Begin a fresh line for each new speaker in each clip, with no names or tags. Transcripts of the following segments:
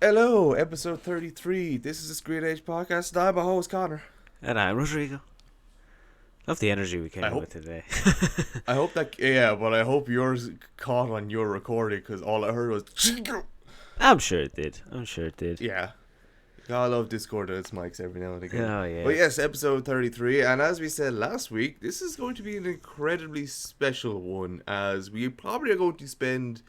Hello, episode 33. This is the Screen Age podcast. I'm a host, Connor.
And I'm Rodrigo. Love the energy we came
I
in
hope,
with today.
I hope that, yeah, but I hope yours caught on your recording because all I heard was,
I'm sure it did.
yeah. I love Discord and its mics every now and again.
Oh, yeah.
But yes, episode 33, and as we said last week, this is going to be an incredibly special one as we probably are going to spend,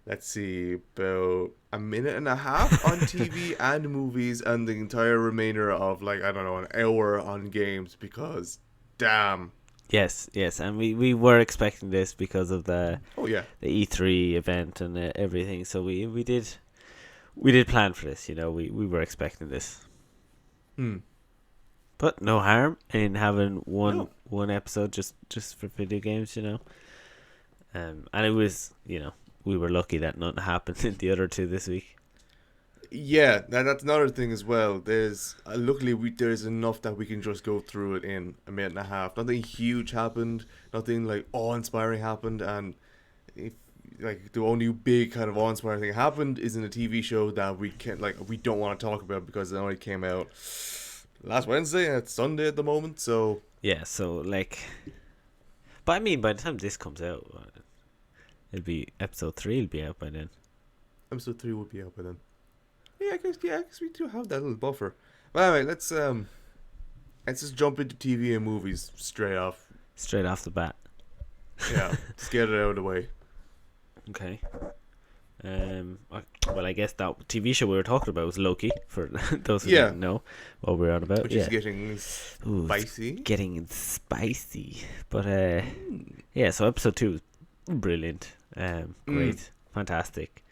let's see, about a minute and a half on TV and movies and the entire remainder of, like, I don't know, an hour on games because, damn.
Yes. And we were expecting this because of the
the
E3 event and everything. So we did plan for this, we were expecting this. But no harm in having one episode just for video games, And it was, we were lucky that nothing happened in the other two this week.
Yeah, that's another thing as well. There's luckily there's enough that we can just go through it in a minute and a half. Nothing huge happened. Nothing like awe-inspiring happened, and if like the only big kind of awe-inspiring thing happened is in a TV show that we don't want to talk about because it only came out last Wednesday and it's Sunday at the moment. So
yeah, but I mean, by the time this comes out, it'll be episode 3. It'll be out by then.
Episode 3 will be out by then. Yeah, I guess we do have that little buffer. But anyway, let's just jump into TV and movies straight off.
Straight off the bat.
Yeah, just get it out of the way.
Okay. Well, I guess that TV show we were talking about was Loki. For those who didn't know what we're on about,
which is getting spicy.
Getting spicy, but yeah. So episode 2 was brilliant. Great, fantastic.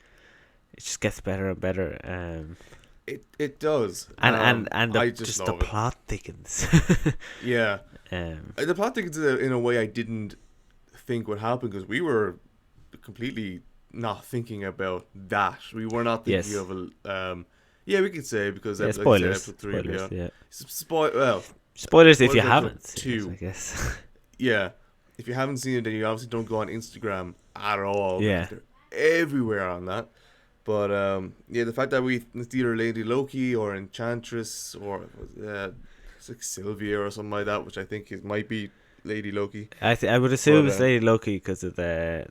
It just gets better and better.
It does,
and the
it.
plot thickens.
Yeah, the plot thickens in a way I didn't think would happen because we were completely not thinking about that. We were not thinking of a. Yeah, we could say because
spoilers.
Episode 3,
spoilers, yeah.
Spoilers
if you haven't.
Two,
I guess.
Yeah, if you haven't seen it, then you obviously don't go on Instagram at all.
Yeah,
they're everywhere on that. But yeah, the fact that it's either Lady Loki or Enchantress or it's like Sylvia or something like that, which I think might be Lady Loki.
I would assume it's Lady Loki because of the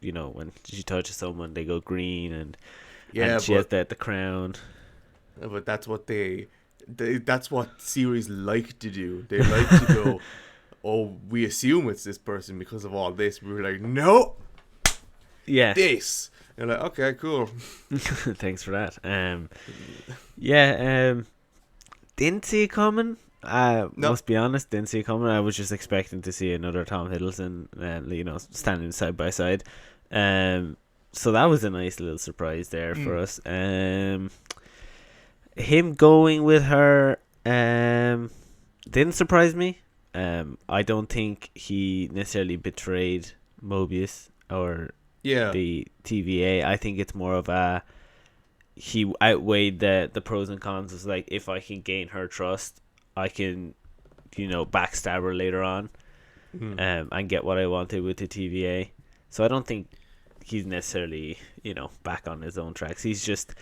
when she touches someone they go green and she has the crown.
But that's what that's what series like to do. They like to go, oh, we assume it's this person because of all this. We were like, no, this. You're like, okay, cool.
Thanks for that. Didn't see it coming. Must be honest, didn't see it coming. I was just expecting to see another Tom Hiddleston, standing side by side. So that was a nice little surprise there for us. Him going with her didn't surprise me. I don't think he necessarily betrayed Mobius or the TVA. I think it's more of he outweighed the pros and cons. It's like, if I can gain her trust, I can, backstab her later on, and get what I wanted with the TVA. So I don't think he's necessarily, back on his own tracks. He's just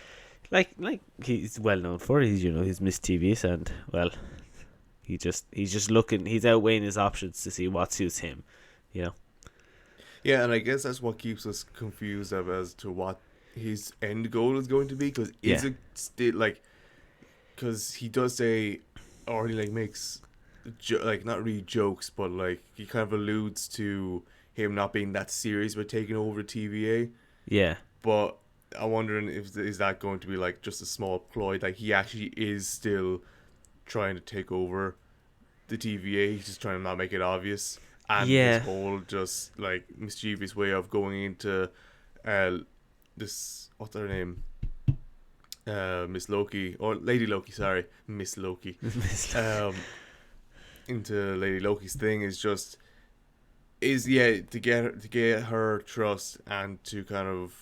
like he's well known for. He's mischievous and he's just looking. He's outweighing his options to see what suits him.
Yeah, and I guess that's what keeps us confused as to what his end goal is going to be. Because is it still because he does say, or he makes not really jokes, but he kind of alludes to him not being that serious about taking over TVA.
Yeah.
But I'm wondering is that going to be just a small ploy that he actually is still trying to take over the TVA. He's just trying to not make it obvious. And his whole just mischievous way of going into this, what's her name? Miss Loki, or Lady Loki, sorry, Miss Loki. Into Lady Loki's thing is to get her trust and to kind of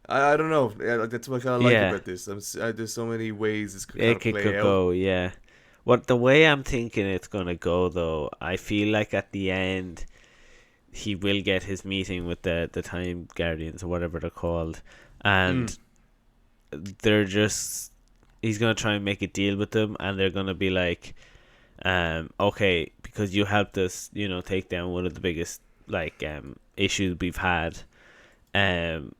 I don't know. That's what I kind of like about this. There's so many ways this could play out.
Go, yeah. What the way I'm thinking it's gonna go though, I feel like at the end he will get his meeting with the Time Guardians or whatever they're called, and they're just he's gonna try and make a deal with them, and they're gonna be like, okay, because you helped us, take down one of the biggest issues we've had, we'll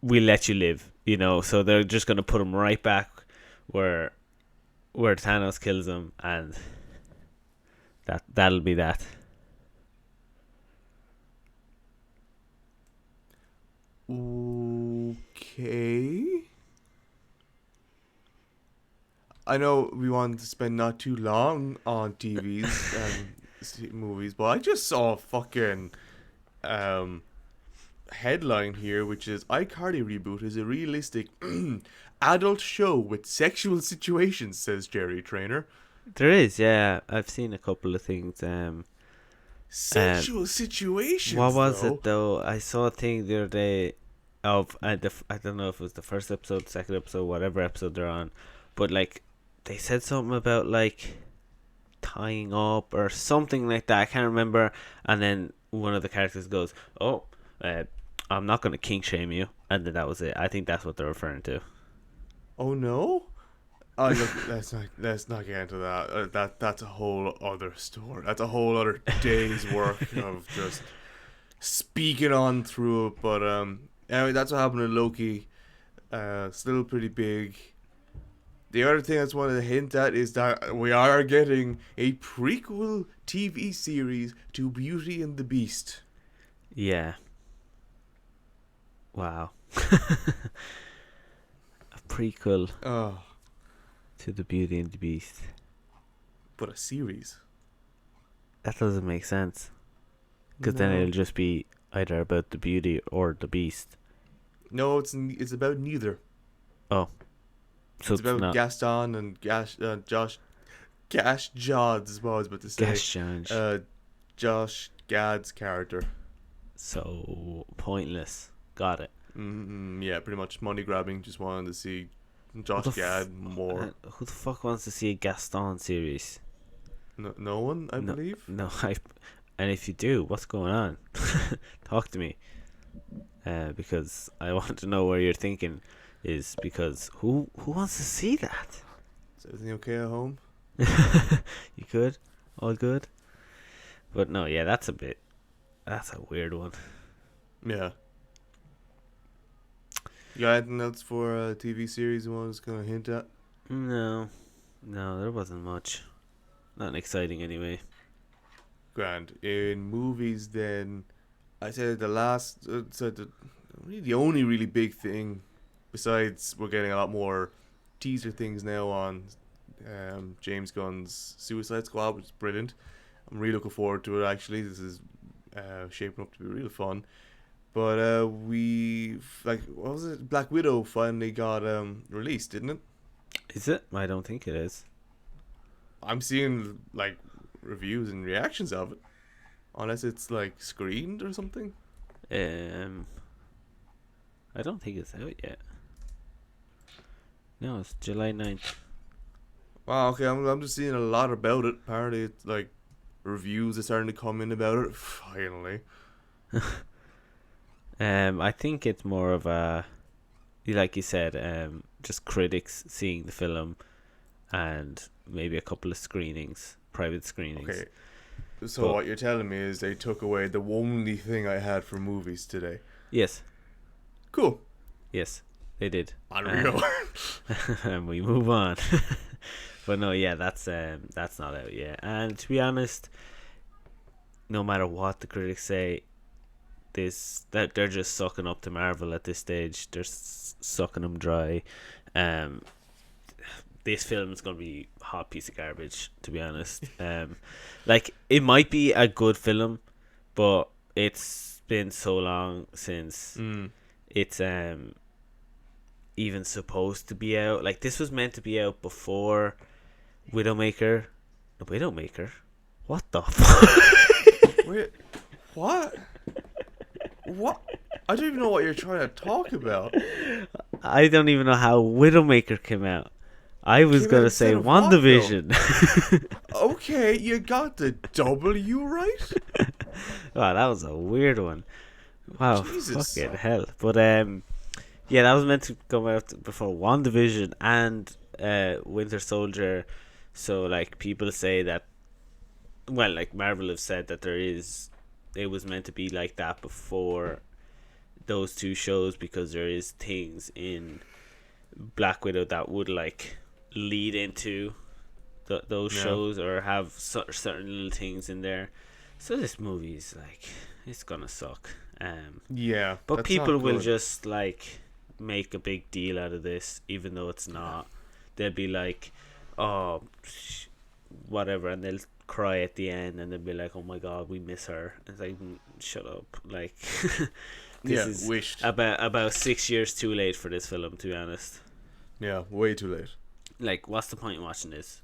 let you live, So they're just gonna put him right back where Thanos kills him, and that'll be that.
Okay. I know we wanted to spend not too long on TVs and movies, but I just saw a fucking headline here, which is iCarly reboot is a realistic adult show with sexual situations, says Jerry Trainer.
There is, yeah. I've seen a couple of things.
Sexual situations.
What was it though? I saw a thing the other day of I don't know if it was the first episode, second episode, whatever episode they're on, but they said something about tying up or something like that. I can't remember. And then one of the characters goes, "Oh, I'm not gonna kink shame you," and then that was it. I think that's what they're referring to.
Oh no! Oh, look, let's not get into that. That's a whole other story. That's a whole other day's work of just speaking on through it. But anyway, that's what happened to Loki. Still pretty big. The other thing I just wanted to hint at is that we are getting a prequel TV series to Beauty and the Beast.
Yeah. Wow. A prequel.
Oh.
To the Beauty and the Beast.
But a series.
That doesn't make sense. Because then it'll just be either about the Beauty or the Beast.
No, it's about neither.
Oh. So
it's about Gaston and Josh Gad's, is what I was about to say. Josh Gad's character.
So pointless. Got it.
Yeah, pretty much money grabbing. Just wanted to see Josh Gad more.
Who the fuck wants to see a Gaston series?
No one, I believe.
No, and if you do, what's going on? Talk to me. Because I want to know where you're thinking is, because who wants to see that?
Is everything okay at home?
You good? All good? But no, yeah, that's a weird one.
Yeah. You got anything else for a TV series you want to kind of hint at?
No, there wasn't much. Nothing exciting anyway.
Grand. In movies, then, I said the only really big thing, besides we're getting a lot more teaser things now on James Gunn's Suicide Squad, which is brilliant. I'm really looking forward to it, actually. This is shaping up to be real fun. But what was it? Blackwidow finally got released, didn't it?
Is it? I don't think it is.
I'm seeing reviews and reactions of it, unless it's screened or something.
I don't think it's out yet. No, it's July 9th.
Wow, okay, I'm just seeing a lot about it. Apparently, it's reviews are starting to come in about it. Finally.
I think it's more of a, like you said, just critics seeing the film, and maybe a couple of private screenings. Okay.
So what you're telling me is they took away the only thing I had for movies today.
Yes.
Cool.
Yes, they did.
Unreal.
And we move on. But no, yeah, that's not out yet. And to be honest, no matter what the critics say, that they're just sucking up to Marvel at this stage. They're sucking them dry. This film is gonna be a hot piece of garbage, to be honest. It might be a good film, but it's been so long since it's even supposed to be out. This was meant to be out before Widowmaker. The Widowmaker? What the fuck?
Wait, what? What? I don't even know what you're trying to talk about.
I don't even know how Widowmaker came out. I was going to say WandaVision.
Okay, you got the W right?
Wow, that was a weird one. Wow,
Jesus.
fucking hell. But Yeah, that was meant to come out before WandaVision and Winter Soldier. So like people say that, well, like Marvel have said that it was meant to be like that before those two shows, because there is things in Black Widow that would like lead into those
Yeah.
shows, or have certain little things in there. So this movie is like, it's gonna suck.
Yeah,
But
that's
people
not
will
good.
just like make a big deal out of this, even though it's not. They'll be like, oh, whatever, and they'll cry at the end, and they'll be like, oh my god, we miss her. It's like, shut up. Like, this
Yeah,
is
wished.
about 6 years too late for this film, to be honest.
Yeah, way too late.
Like, what's the point in watching this?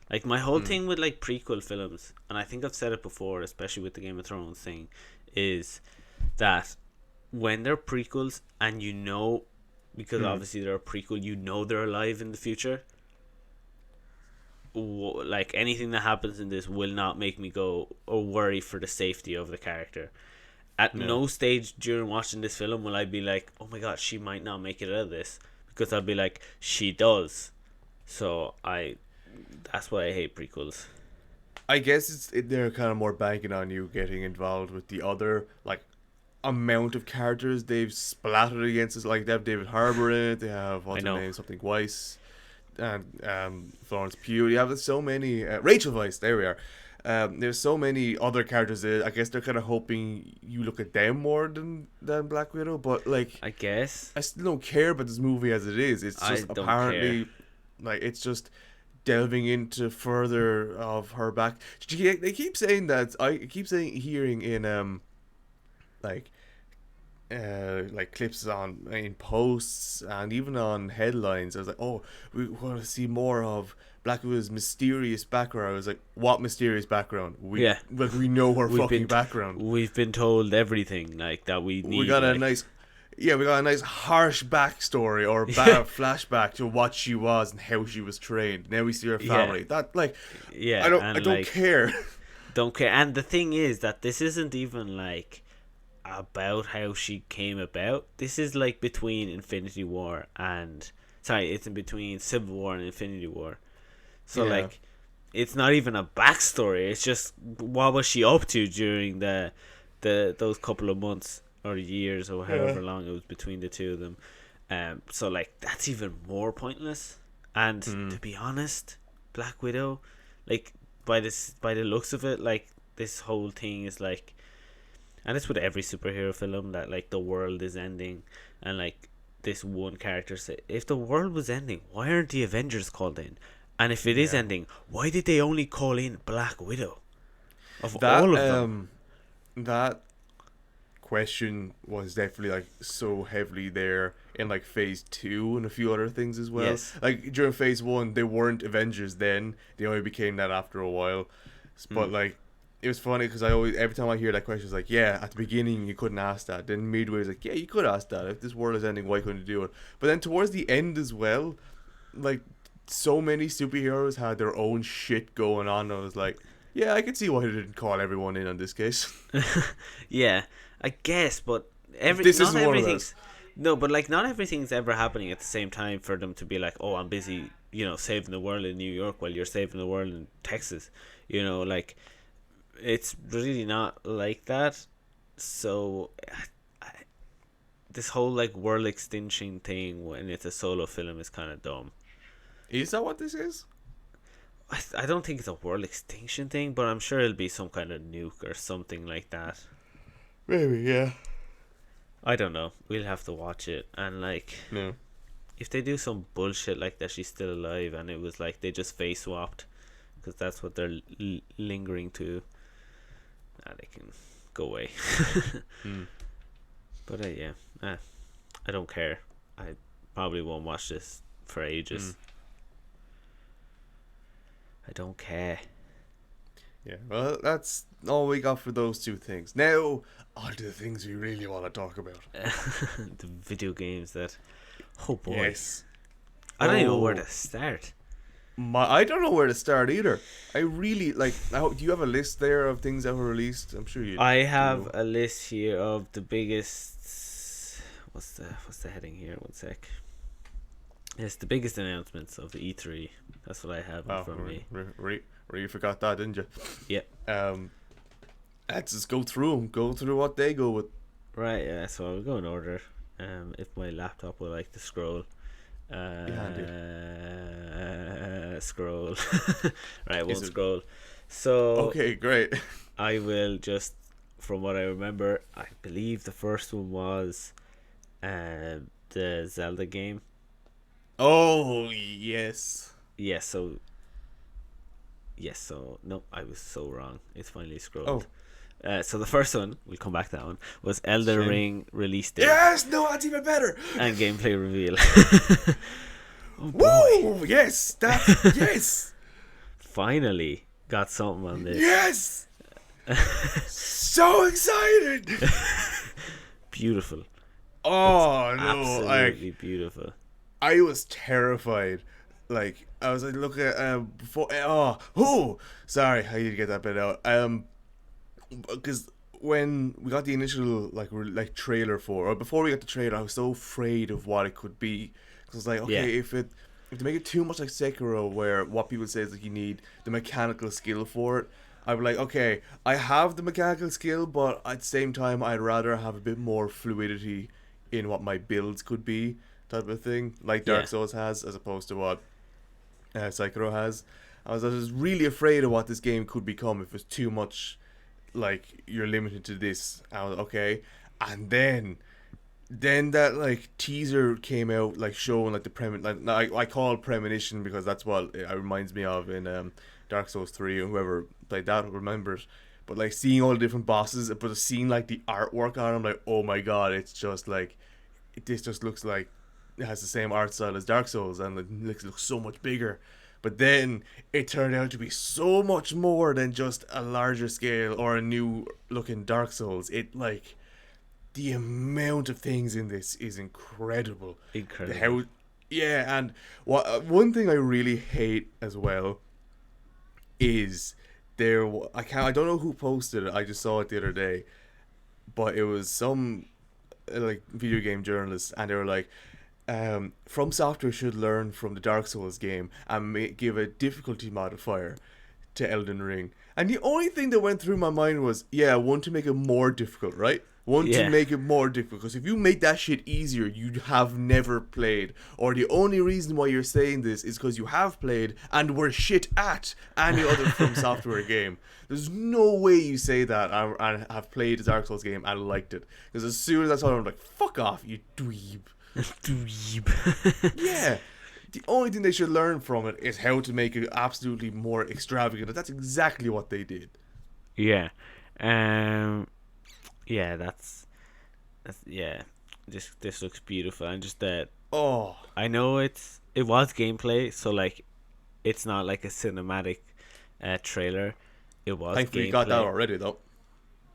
Like, my whole thing with like prequel films, and I think I've said it before, especially with the Game of Thrones thing, is that when they're prequels, and because obviously they're a prequel, they're alive in the future. Like, anything that happens in this will not make me go or worry for the safety of the character. At
No.
no stage during watching this film will I be like, oh my god, she might not make it out of this, because I'll be like, she does. So that's why I hate prequels.
I guess they're kind of more banking on you getting involved with the other like amount of characters they've splattered against us. Like they have David Harbour in it. They have what's her name, something Weiss, and Florence Pugh. You have so many Rachel Weisz. There we are. There's so many other characters. I guess they're kind of hoping you look at them more than Black Widow. But like,
I guess
I still don't care about this movie as it is. It's just apparently like it's just delving into further of her back. They keep saying that. I keep hearing in like clips in posts and even on headlines. I was like, oh, we want to see more of Black Widow's mysterious background. I was like, what mysterious background? We know her fucking background.
We've been told everything like that we need.
We got a nice. Yeah, we got a nice harsh backstory or flashback to what she was and how she was trained. Now we see her family.
Yeah.
That like,
yeah,
I don't care.
Don't care. And the thing is that this isn't even like about how she came about. This is like between Infinity War and it's in between Civil War and Infinity War. So like, it's not even a backstory. It's just what was she up to during those couple of months or years or however long it was between the two of them. So like, that's even more pointless. And to be honest, Black Widow, like by the looks of it, like this whole thing is like, and it's with every superhero film that like the world is ending, and like this one character say, if the world was ending, why aren't the Avengers called in? And if it is ending, why did they only call in Black Widow? All of them.
That question was definitely like so heavily there in like phase 2 and a few other things as well.
Yes.
Like during phase 1 they weren't Avengers then, they only became that after a while. But like, it was funny because every time I hear that question, it's like, yeah, at the beginning you couldn't ask that. Then midway it's like, yeah, you could ask that. If this world is ending, why couldn't you do it? But then towards the end as well, like so many superheroes had their own shit going on. I was like, yeah, I can see why they didn't call everyone in on this case.
Yeah, I guess, but
This
not
isn't one of
everything's no, but like not everything's ever happening at the same time for them to be like, oh, I'm busy, saving the world in New York while you're saving the world in Texas. Like, it's really not like that. So this whole like world extinction thing when it's a solo film is kind of dumb.
Is that what this is?
I don't think it's a world extinction thing, but I'm sure it'll be some kind of nuke or something like that.
Maybe, yeah.
I don't know. We'll have to watch it. And like,
No.
if they do some bullshit like that she's still alive and it was like they just face swapped, because that's what they're lingering to, they can go away. But I don't care. I probably won't watch this for ages. I don't care.
Yeah, well, that's all we got for those two things. Now, on to the things we really want to talk about.
The video games that... Oh boy.
Yes.
I don't even know where to start.
I don't know where to start either. I really, like... Do you have a list there of things that were released? I'm sure you
I have a list here of the biggest... what's the heading here? One sec. It's the biggest announcements of the E3. That's what I have in front of me.
You forgot that, didn't you?
Yeah.
Let's just go through them. Go through what they go with.
Right. Yeah. So I'll go in order. If my laptop will like to scroll. Scroll. Right. Won't scroll. So.
Okay. Great.
I will just, from what I remember, I believe the first one was, the Zelda game.
Oh yes.
Yes. So no, I was so wrong. It's finally scrolled. So the first one, we'll come back to that one, was Elden Ring release date.
Yes, no, that's even better.
And gameplay reveal.
Woo! Yes, yes.
Finally got something on this.
Yes. So excited.
Beautiful.
Oh
it's
no!
Absolutely beautiful.
I was terrified. Like I was like, look at before. Sorry, I need to get that bit out. Because when we got the initial like trailer or before we got the trailer, I was so afraid of what it could be. Because I was like, okay, if they make it too much like Sekiro, where what people say is like you need the mechanical skill for it, I'd be like, okay, I have the mechanical skill, but at the same time, I'd rather have a bit more fluidity in what my builds could be, type of thing, like Dark Souls has, as opposed to what Sekiro has. I was really afraid of what this game could become if it's too much, like, you're limited to this. I was okay, and then that like teaser came out, like showing like the I call it premonition because that's what it reminds me of in Dark Souls 3, and whoever played that remembers. But like seeing all the different bosses, but seeing like the artwork on them, like, oh my god, it's just like this just looks like it has the same art style as Dark Souls, and it looks so much bigger. But then it turned out to be so much more than just a larger scale or a new looking Dark Souls. It like the amount of things in this is incredible. And one thing I really hate as well is I don't know who posted it. I just saw it the other day, but it was some like video game journalists, and they were like, From Software should learn from the Dark Souls game and give a difficulty modifier to Elden Ring. And the only thing that went through my mind was, one, to make it more difficult, right? To make it more difficult. Because if you make that shit easier, you have never played. Or the only reason why you're saying this is because you have played and were shit at any other From Software game. There's no way you say that and have played the Dark Souls game and liked it. Because as soon as I saw it, I'm like, fuck off, you dweeb. Yeah. The only thing they should learn from it is how to make it absolutely more extravagant. And that's exactly what they did.
Yeah. Yeah, that's This looks beautiful, and just that. I know it was gameplay, so like, it's not like a cinematic trailer. It was.
Thankfully,
gameplay.
You got that already, though.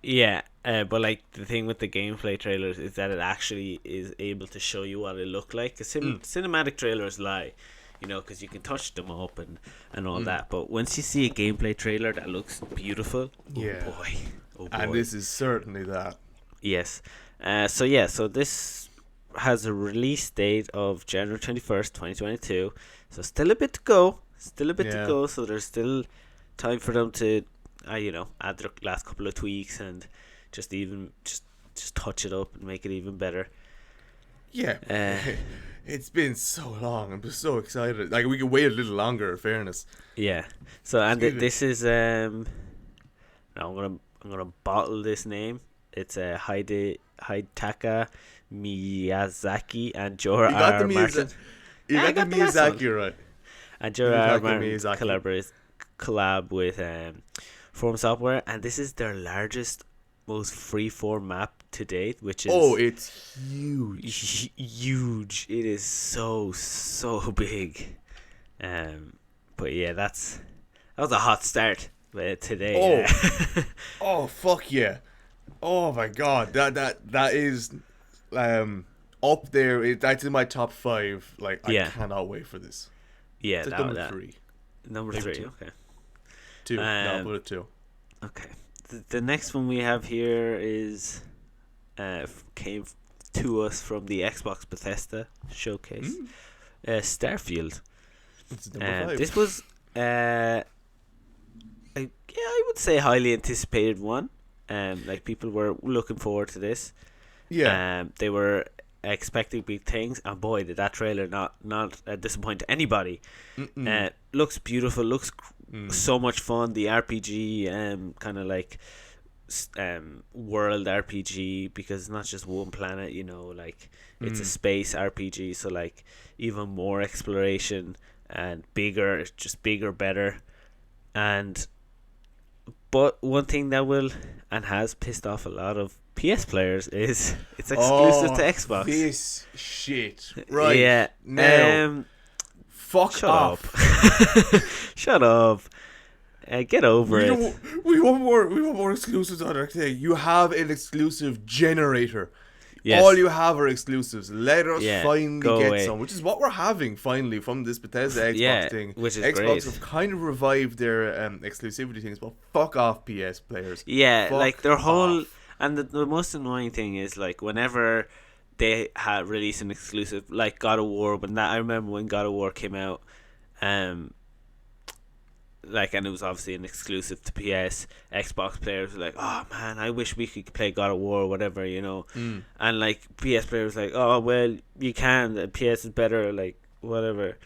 Yeah, but like the thing with the gameplay trailers is that it actually is able to show you what it looked like. Because cinematic trailers lie, because you can touch them up and all that. But once you see a gameplay trailer that looks beautiful, oh boy.
And this is certainly that.
Yes. So this has a release date of January 21st, 2022. So still a bit to go. So there's still time for them to add their last couple of tweaks and just touch it up and make it even better.
Yeah. It's been so long. I'm just so excited. Like, we can wait a little longer, in fairness.
Yeah. So, and this is now I'm gonna bottle this name. It's Hidetaka Miyazaki and Jorah R. Martin.
You got the Miyazaki right.
And Jorah R. Martin collab with From Software, and this is their largest, most freeform map to date, which is
it's huge.
Huge. It is so big. But yeah, that was a hot start today.
Fuck yeah. Oh my god, that is up there. That's in my top 5. Like, I cannot wait for this.
Yeah,
it's number 3.
Number 3, okay.
2. No, put it 2.
Okay. The next one we have here is came to us from the Xbox Bethesda showcase. Starfield.
It's number 5.
This was, I would say, highly anticipated one. Like, people were looking forward to this.
Yeah.
They were expecting big things, and boy, did that trailer not disappoint anybody. Looks beautiful. Looks so much fun. The RPG, kind of like world RPG, because it's not just one planet. Like, it's a space RPG, so like even more exploration and bigger, just bigger, better. But one thing that will and has pissed off a lot of PS players is it's exclusive to Xbox.
This shit, right?
Yeah.
Now, fuck
shut
off.
Up. Shut up. Get over it.
We want more exclusives on our thing. You have an exclusive generator.
Yes.
All you have are exclusives. Let us finally get
away.
some, which is what we're having finally from this Bethesda Xbox thing.
Which is
Xbox
great.
have kind of revived their exclusivity things, but fuck off, PS players.
Yeah,
fuck
like their whole
off.
And the most annoying thing is, like, whenever they had released an exclusive, like God of War, I remember when God of War came out, like, and it was obviously an exclusive to PS. Xbox players were like, oh man, I wish we could play God of War or whatever, and like PS players like, oh well, you can, the PS is better, like whatever.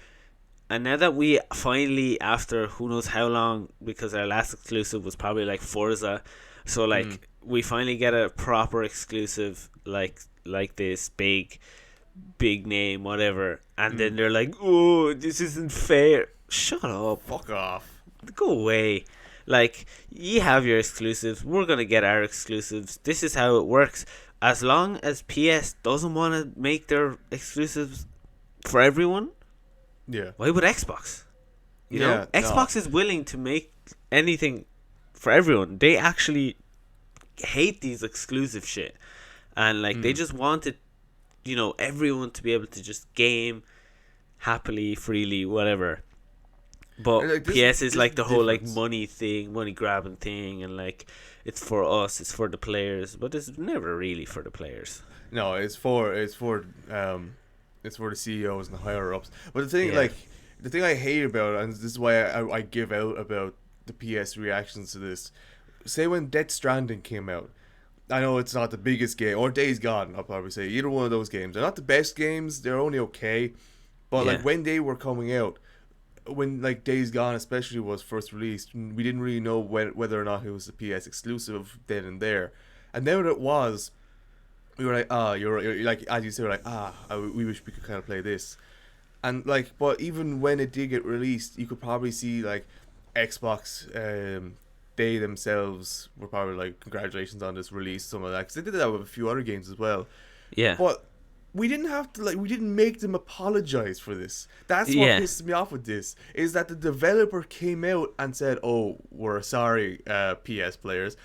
And now that we finally, after who knows how long, because our last exclusive was probably like Forza, so like we finally get a proper exclusive like this big name, whatever, and then they're like, oh, this isn't fair. Shut up.
Fuck off.
Go away. Like, you have your exclusives, we're gonna get our exclusives. This is how it works. As long as PS doesn't want to make their exclusives for everyone, why would Xbox? You know, Xbox is willing to make anything for everyone. They actually hate these exclusive shit, and like they just wanted, everyone to be able to just game happily, freely, whatever. But like PS is like the whole like money grabbing thing, and like it's for us, it's for the players, but it's never really for the players.
No, it's for the CEOs and the higher ups. But the thing I hate about it, and this is why I give out about the PS reactions to this. Say when Death Stranding came out, I know it's not the biggest game, or Days Gone, I'll probably say either one of those games. They're not the best games. They're only okay, but like when they were coming out. When like Days Gone especially was first released, we didn't really know whether or not it was a PS exclusive then and there, and then when it was, we were like, you're like, as you said, we're like, we wish we could kind of play this, and like, but even when it did get released, you could probably see like Xbox, they themselves were probably like, congratulations on this release, some of that, because they did that with a few other games as well. But we didn't have to, we didn't make them apologize for this. That's what pisses me off with this, is that the developer came out and said, oh, we're sorry, PS players.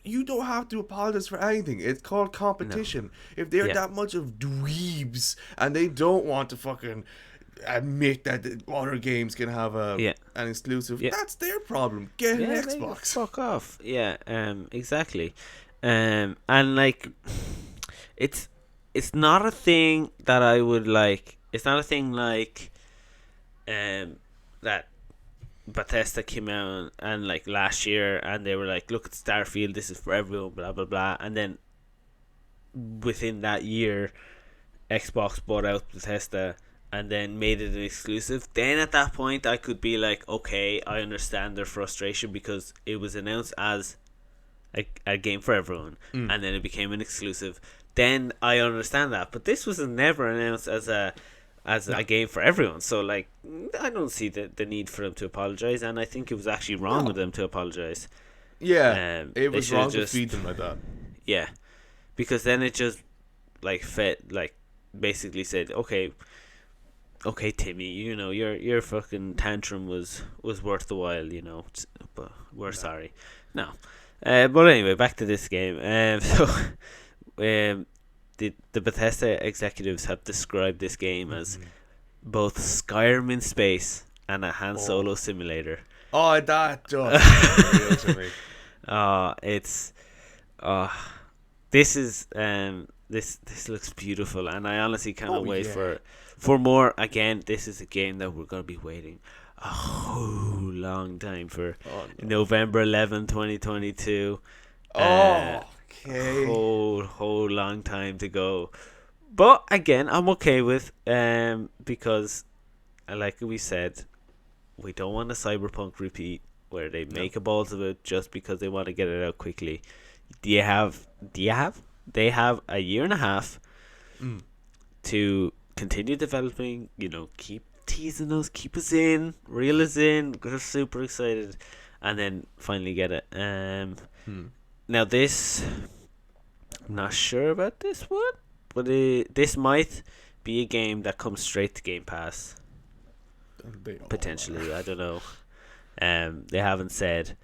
You don't have to apologize for anything. It's called competition. No. If they're that much of dweebs and they don't want to fucking admit that other games can have an exclusive, that's their problem. Get an Xbox.
Fuck off. Yeah, exactly. And like, it's not a thing that I would like. It's not a thing like that Bethesda came out and like last year and they were like, look at Starfield, this is for everyone, blah blah blah, and then within that year Xbox bought out Bethesda and then made it an exclusive. Then at that point I could be like, okay, I understand their frustration, because it was announced as a game for everyone and then it became an exclusive. Then I understand that, but this was never announced as a game for everyone. So like, I don't see the need for them to apologize, and I think it was actually wrong with them to apologize.
Yeah, it was wrong to feed them like that.
Yeah, because then it just like basically said, okay, Timmy, your fucking tantrum was worth the while, but we're sorry. No, but anyway, back to this game. So. The Bethesda executives have described this game as both Skyrim in space and a Han Solo simulator.
Oh, that just real to me.
This is this looks beautiful, and I honestly cannot wait for more. Again, this is a game that we're gonna be waiting a whole long time for. November 11, 2022.
Okay.
Whole long time to go. But again, I'm okay with because like we said, we don't want a Cyberpunk repeat where they make a balls of it just because they want to get it out quickly. They have a year and a half to continue developing, keep teasing us, keep us in, reel us in. We're super excited, and then finally get it. Now this, I'm not sure about this one, but this might be a game that comes straight to Game Pass. Potentially, I don't know. They haven't said.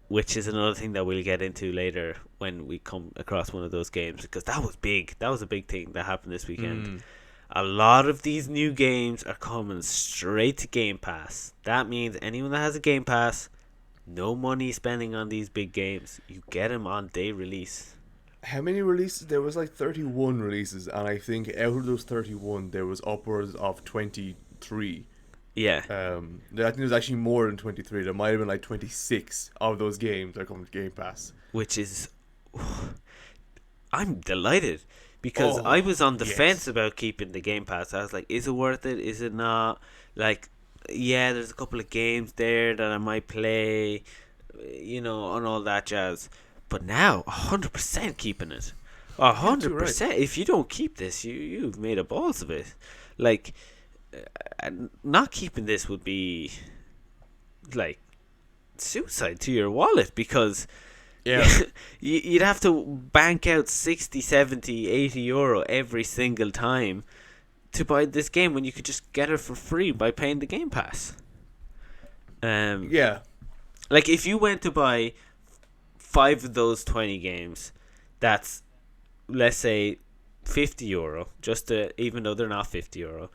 Which is another thing that we'll get into later when we come across one of those games, because that was big. That was a big thing that happened this weekend. A lot of these new games are coming straight to Game Pass. That means anyone that has a Game Pass, no money spending on these big games. You get them on day release.
How many releases? There was like 31 releases, and I think out of those 31, there was upwards of 23.
Yeah.
I think there's actually more than 23. There might have been like 26 of those games that come to Game Pass.
Which is... I'm delighted. Because I was on the fence about keeping the Game Pass. I was like, is it worth it? Is it not? Like, yeah, there's a couple of games there that I might play, and all that jazz. But now, 100% keeping it. 100%. Right. If you don't keep this, you've made a balls of it. Like... not keeping this would be like suicide to your wallet, because you'd have to bank out 60, 70, 80 euro every single time to buy this game when you could just get it for free by paying the Game Pass. Like if you went to buy 5 of those 20 games, that's, let's say, 50 euro, just to, even though they're not 50 euro.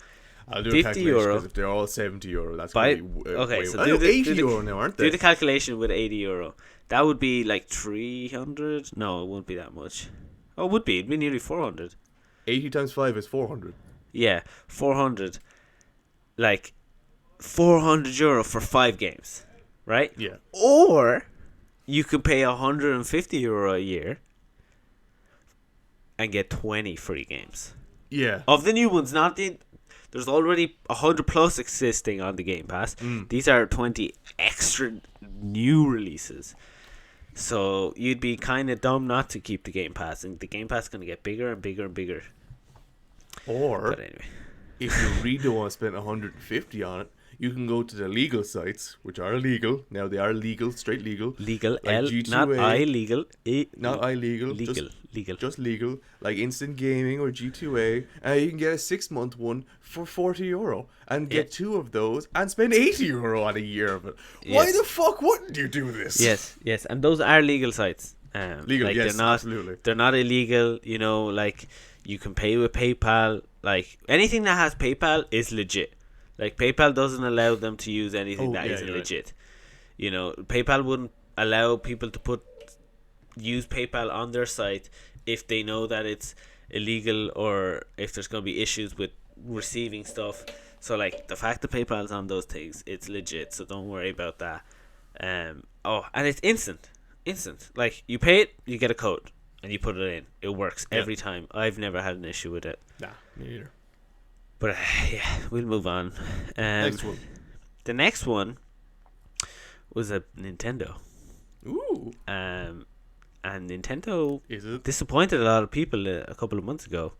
I'll do a calculation, because if they're all 70 euro, that's going to be
okay, so
do 80 euro now, aren't they?
Do the calculation with 80 euro. That would be like 300. No, it wouldn't be that much. Oh, it would be. It'd be nearly 400.
80 times 5 is 400.
Yeah, 400. Like 400 euro for 5 games, right?
Yeah.
Or you could pay 150 euro a year and get 20 free games.
Yeah.
Of the new ones, not the... There's already 100 plus existing on the Game Pass. These are 20 extra new releases. So you'd be kind of dumb not to keep the Game Pass. And the Game Pass is going to get bigger and bigger and bigger.
But anyway, if you really don't want to spend 150 on it, you can go to the legal sites, which are illegal. Now they are legal, straight legal.
Legal,
like
G2A, not illegal.
Not illegal.
Legal.
Just legal. Like Instant Gaming or G2A. And you can get a 6-month one for 40 euro. And get 2 of those and spend 80 euro on a year of it. Why the fuck wouldn't you do this?
Yes. And those are legal sites.
Legal,
like
yes,
they're not,
absolutely.
They're not illegal, like you can pay with PayPal. Like anything that has PayPal is legit. Like PayPal doesn't allow them to use anything that isn't legit. Right. PayPal wouldn't allow people to use PayPal on their site if they know that it's illegal, or if there's going to be issues with receiving stuff. So like the fact that PayPal's on those things, it's legit. So don't worry about that. And it's instant. Like you pay it, you get a code, and you put it in. It works every time. I've never had an issue with it.
Nah, me neither.
But we'll move on.
Next one.
The next one was a Nintendo.
Ooh.
And Nintendo disappointed a lot of people a couple of months ago.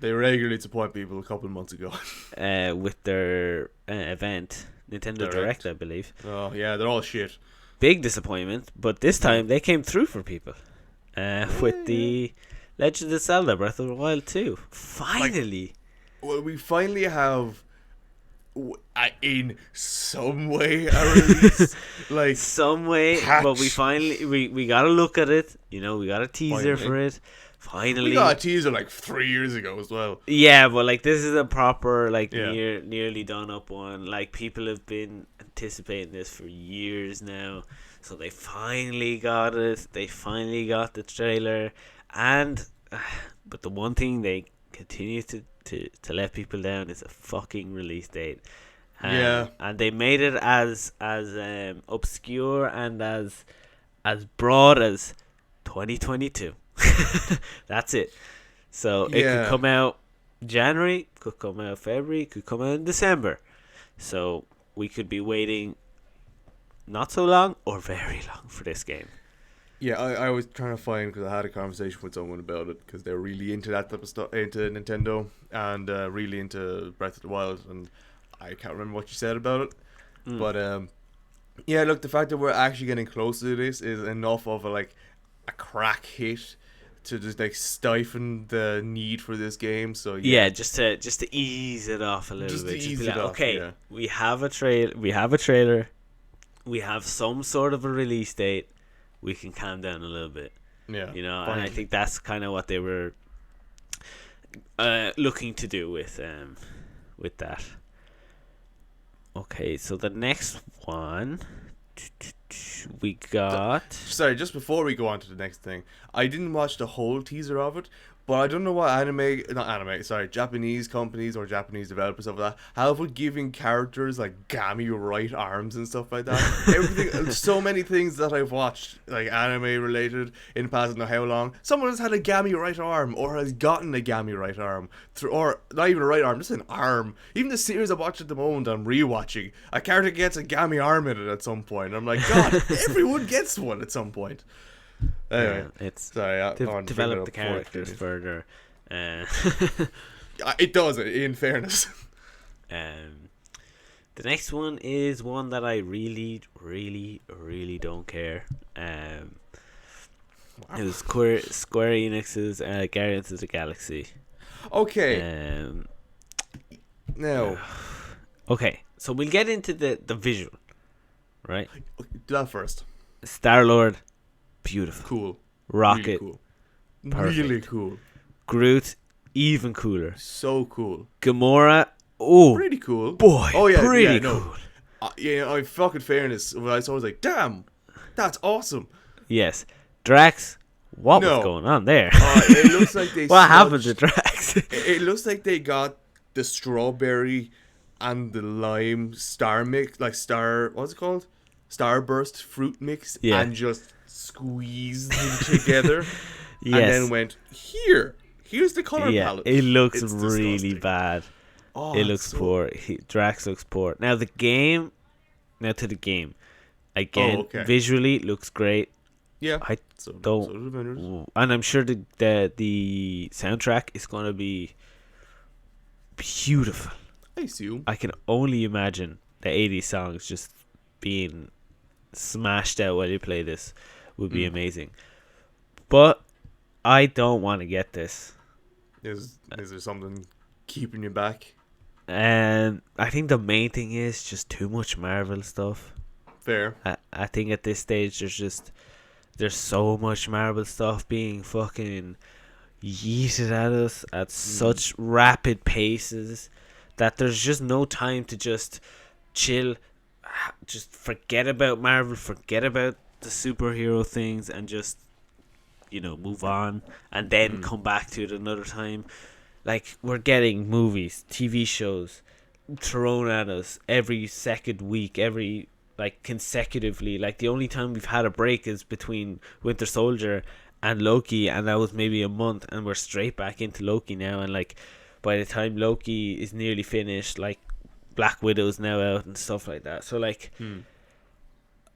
They regularly disappoint people a couple of months ago.
With their event, Nintendo Direct, I believe.
Oh, yeah, they're all shit.
Big disappointment, but this time they came through for people. With the Legend of Zelda Breath of the Wild 2. Finally.
Well, we finally have, in some way, a release. Like
some way, but we finally we got to look at it. We got a teaser for it. Finally,
we got a teaser like 3 years ago as well.
Yeah, but like this is a proper nearly done up one. Like people have been anticipating this for years now, so they finally got it. They finally got the trailer, and but the one thing they continue to let people down is a fucking release date. And they made it as obscure and as broad as 2022. That's it. So it could come out January, could come out February, could come out in December. So we could be waiting not so long or very long for this game.
Yeah, I was trying to find, because I had a conversation with someone about it, because they're really into that type of stuff, into Nintendo, and really into Breath of the Wild, and I can't remember what you said about it, but yeah, look, the fact that we're actually getting close to this is enough of a crack hit to just like stifle the need for this game. So
yeah, just to ease it off a little
just
bit.
To
just
ease
be
it
like,
off,
okay,
yeah.
we have a trailer, we have some sort of a release date. We can calm down a little bit.
Yeah,
you know,
fine.
and I think that's kind of what they were looking to do with that. Okay, so the next one we got.
Sorry, just before we go on to the next thing, I didn't watch the whole teaser of it, but I don't know what Japanese companies or Japanese developers of that have with giving characters like gammy right arms and stuff like that. Everything, so many things that I've watched, like anime related in the past, I don't know how long, someone has had a gammy right arm or has gotten a gammy right arm, or not even a right arm, just an arm. Even the series I watch at the moment, I'm rewatching, a character gets a gammy arm in it at some point. I'm like, God, everyone gets one at some point. Anyway,
it's
sorry,
develop the characters further.
It does, in fairness.
The next one is one that I really, really, really don't care. It was Square Enix's Guardians of the Galaxy.
Okay. Now.
Okay, so we'll get into the visual, right?
Do that first.
Star-Lord, beautiful.
Cool.
Rocket,
really cool.
Perfect.
Really cool.
Groot, even cooler.
So cool.
Gamora,
pretty cool.
Boy, pretty
no.
cool.
In fucking fairness, when I saw it, I was like, damn, that's awesome.
Yes. Drax, what was going on there?
It looks like they
what happened to Drax?
It looks like they got the strawberry and the lime star mix, what's it called? Starburst fruit mix, and just squeezed them together. Yes. And then went, here's the color palette.
It looks really bad. It looks poor. Drax looks poor. Now to the game. Again, visually looks great.
Yeah.
And I'm sure the soundtrack is going to be beautiful.
I assume.
I can only imagine the 80s songs just being smashed out while you play this would be amazing. But I don't want to get this.
Is there something keeping you back?
And I think the main thing is just too much Marvel stuff.
Fair.
I think at this stage there's so much Marvel stuff being fucking yeeted at us at such rapid paces that there's just no time to just chill, just forget about Marvel, forget about the superhero things, and just, move on and then come back to it another time. Like, we're getting movies, TV shows thrown at us every second week, consecutively. Like, the only time we've had a break is between Winter Soldier and Loki, and that was maybe a month, and we're straight back into Loki now. And by the time Loki is nearly finished, Blackwidow now out and stuff like that. So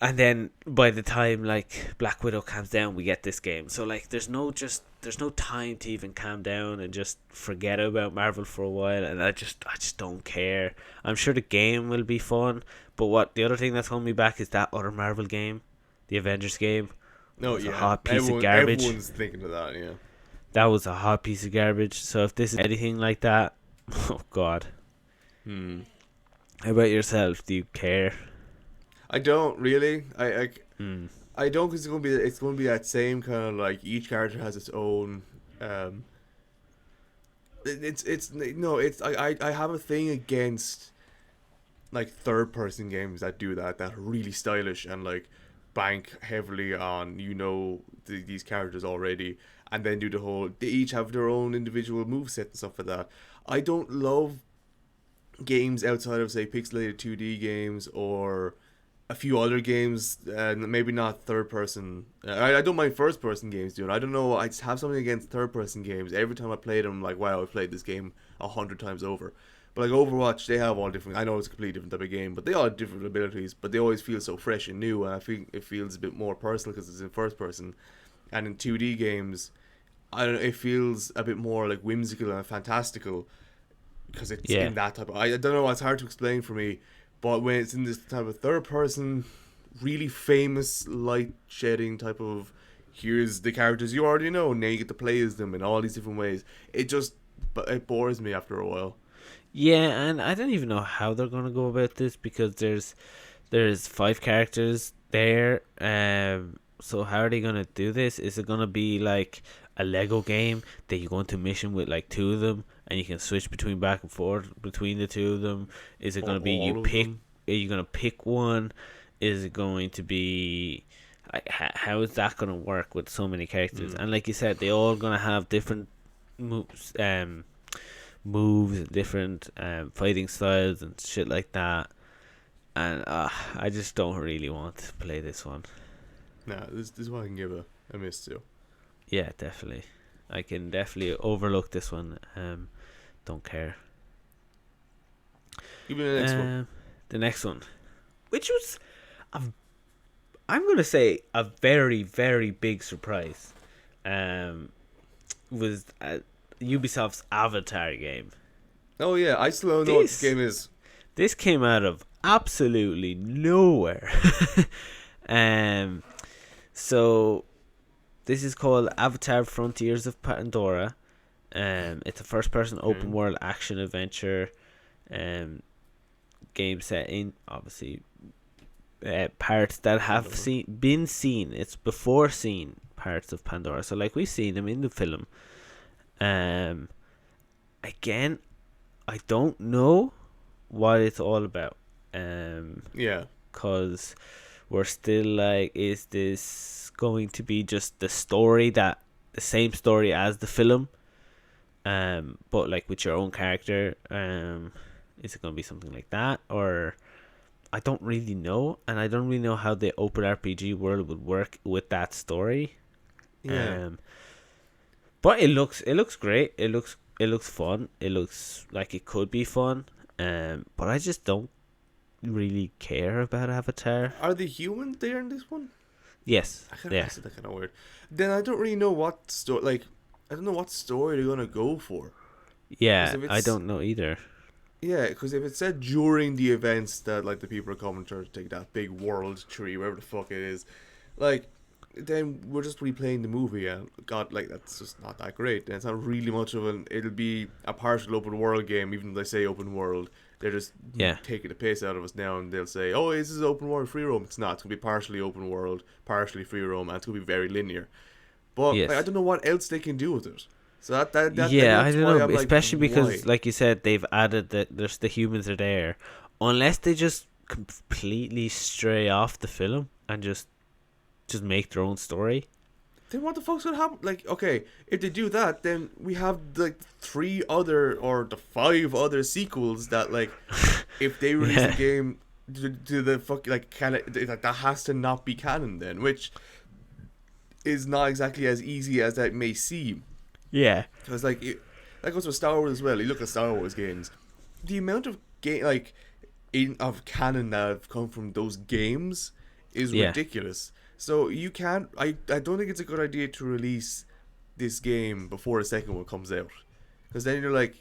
and then by the time Blackwidow calms down, we get this game. So there's no time to even calm down and just forget about Marvel for a while. And I just don't care. I'm sure the game will be fun, but the other thing that's holding me back is that other Marvel game, the Avengers game.
No,
a hot piece of garbage.
Everyone's thinking of that, yeah.
That was a hot piece of garbage. So if this is anything like that, oh God. How about yourself? Do you care?
I don't really. I don't, because it's gonna be that same kind of each character has its own. I have a thing against third person games that do that are really stylish and bank heavily on these characters already, and then do the whole. They each have their own individual moveset and stuff like that. I don't love games outside of say pixelated 2D games or a few other games, maybe not third person. I don't mind first person games, dude. I don't know. I just have something against third person games. Every time I play them, I'm like, wow, I've played this game 100 times over. But like Overwatch, they have all different. I know it's a completely different type of game, but they all have different abilities. But they always feel so fresh and new, and I think it feels a bit more personal because it's in first person. And in 2D games, I don't know. It feels a bit more like whimsical and fantastical because it's in that type of. I don't know. It's hard to explain for me. But when it's in this type of third person, really famous light shedding type of, here's the characters you already know, now you get to play as them in all these different ways. It bores me after a while.
Yeah, and I don't even know how they're gonna go about this because there's 5 characters there. So how are they gonna do this? Is it gonna be like a Lego game that you go into a mission with like 2 of them and you can switch between back and forth between the 2 of them? Is it gonna be you pick? Are you gonna pick one? Is it going to be? How is that gonna work with so many characters? And like you said, they all gonna have different moves, different fighting styles and shit like that. And I just don't really want to play this one.
Nah, this is what I can give a miss to.
Yeah, definitely. I can definitely overlook this one. Don't care.
Give me the next one.
The next one, which was, I'm gonna say a very very big surprise, was Ubisoft's Avatar game.
Oh yeah, I still don't know what this game is.
This came out of absolutely nowhere. So this is called Avatar: Frontiers of Pandora. It's a first-person open-world action adventure game set in obviously parts that have been seen. It's before seen parts of Pandora. So like we've seen them in the film. Again, I don't know what it's all about. Because we're still like, is this going to be just the same story as the film? But like with your own character? Is it going to be something like that? Or I don't really know, and I don't really know how the open RPG world would work with that story. But it looks great. It looks fun. It looks like it could be fun. But I just don't really care about Avatar.
Are the humans there in this one?
Yes.
I said that kind of weird. Then I don't really know what story. Like, I don't know what story they're gonna go for.
Yeah, I don't know either.
Yeah, because if it said during the events that like the people are coming to take that big world tree, wherever the fuck it is, like, then we're just replaying the movie, and God, like, that's just not that great. And it's not really much of an. It'll be a partial open world game, even though they say open world. They're just taking the piss out of us now, and they'll say, "Oh, this is open world free roam." It's not. It's gonna be partially open world, partially free roam, and it's gonna be very linear. But like, I don't know what else they can do with it. So that I don't know,
especially because, like you said, they've added that there's the humans are there. Unless they just completely stray off the film and just make their own story.
Then what the fuck's gonna happen? Like, okay, if they do that, then we have like 3 other or the 5 other sequels that, like, if they release a game to the fuck, like, that has to not be canon then, which is not exactly as easy as that may seem.
Yeah,
because like that goes with Star Wars as well. You look at Star Wars games, the amount of of canon that have come from those games is ridiculous. So you can't. I don't think it's a good idea to release this game before the second one comes out, because then you're like,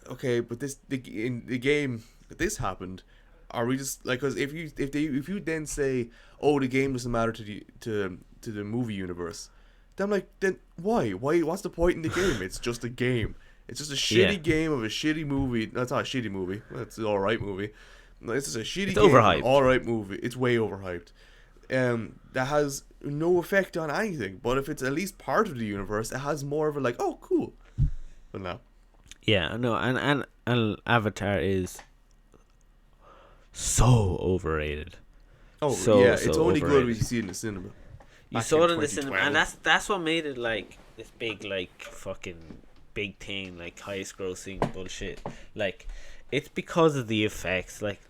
okay, but in the game that this happened, are we just like, because if you then say, oh, the game doesn't matter to the movie universe, then I'm like, then why what's the point in the game? It's just a game. It's just a shitty game of a shitty movie. That's not a shitty movie. That's an alright movie. It's just a shitty game of an alright movie. It's way overhyped. That has no effect on anything. But if it's at least part of the universe, it has more of a like, oh, cool. But no.
Yeah, no, and Avatar is so overrated.
Oh yeah,
So
it's only
overrated.
good when you see it in the cinema.
You saw it in the cinema, and that's what made it like this big, like fucking big thing, like highest grossing bullshit. Like, it's because of the effects, like,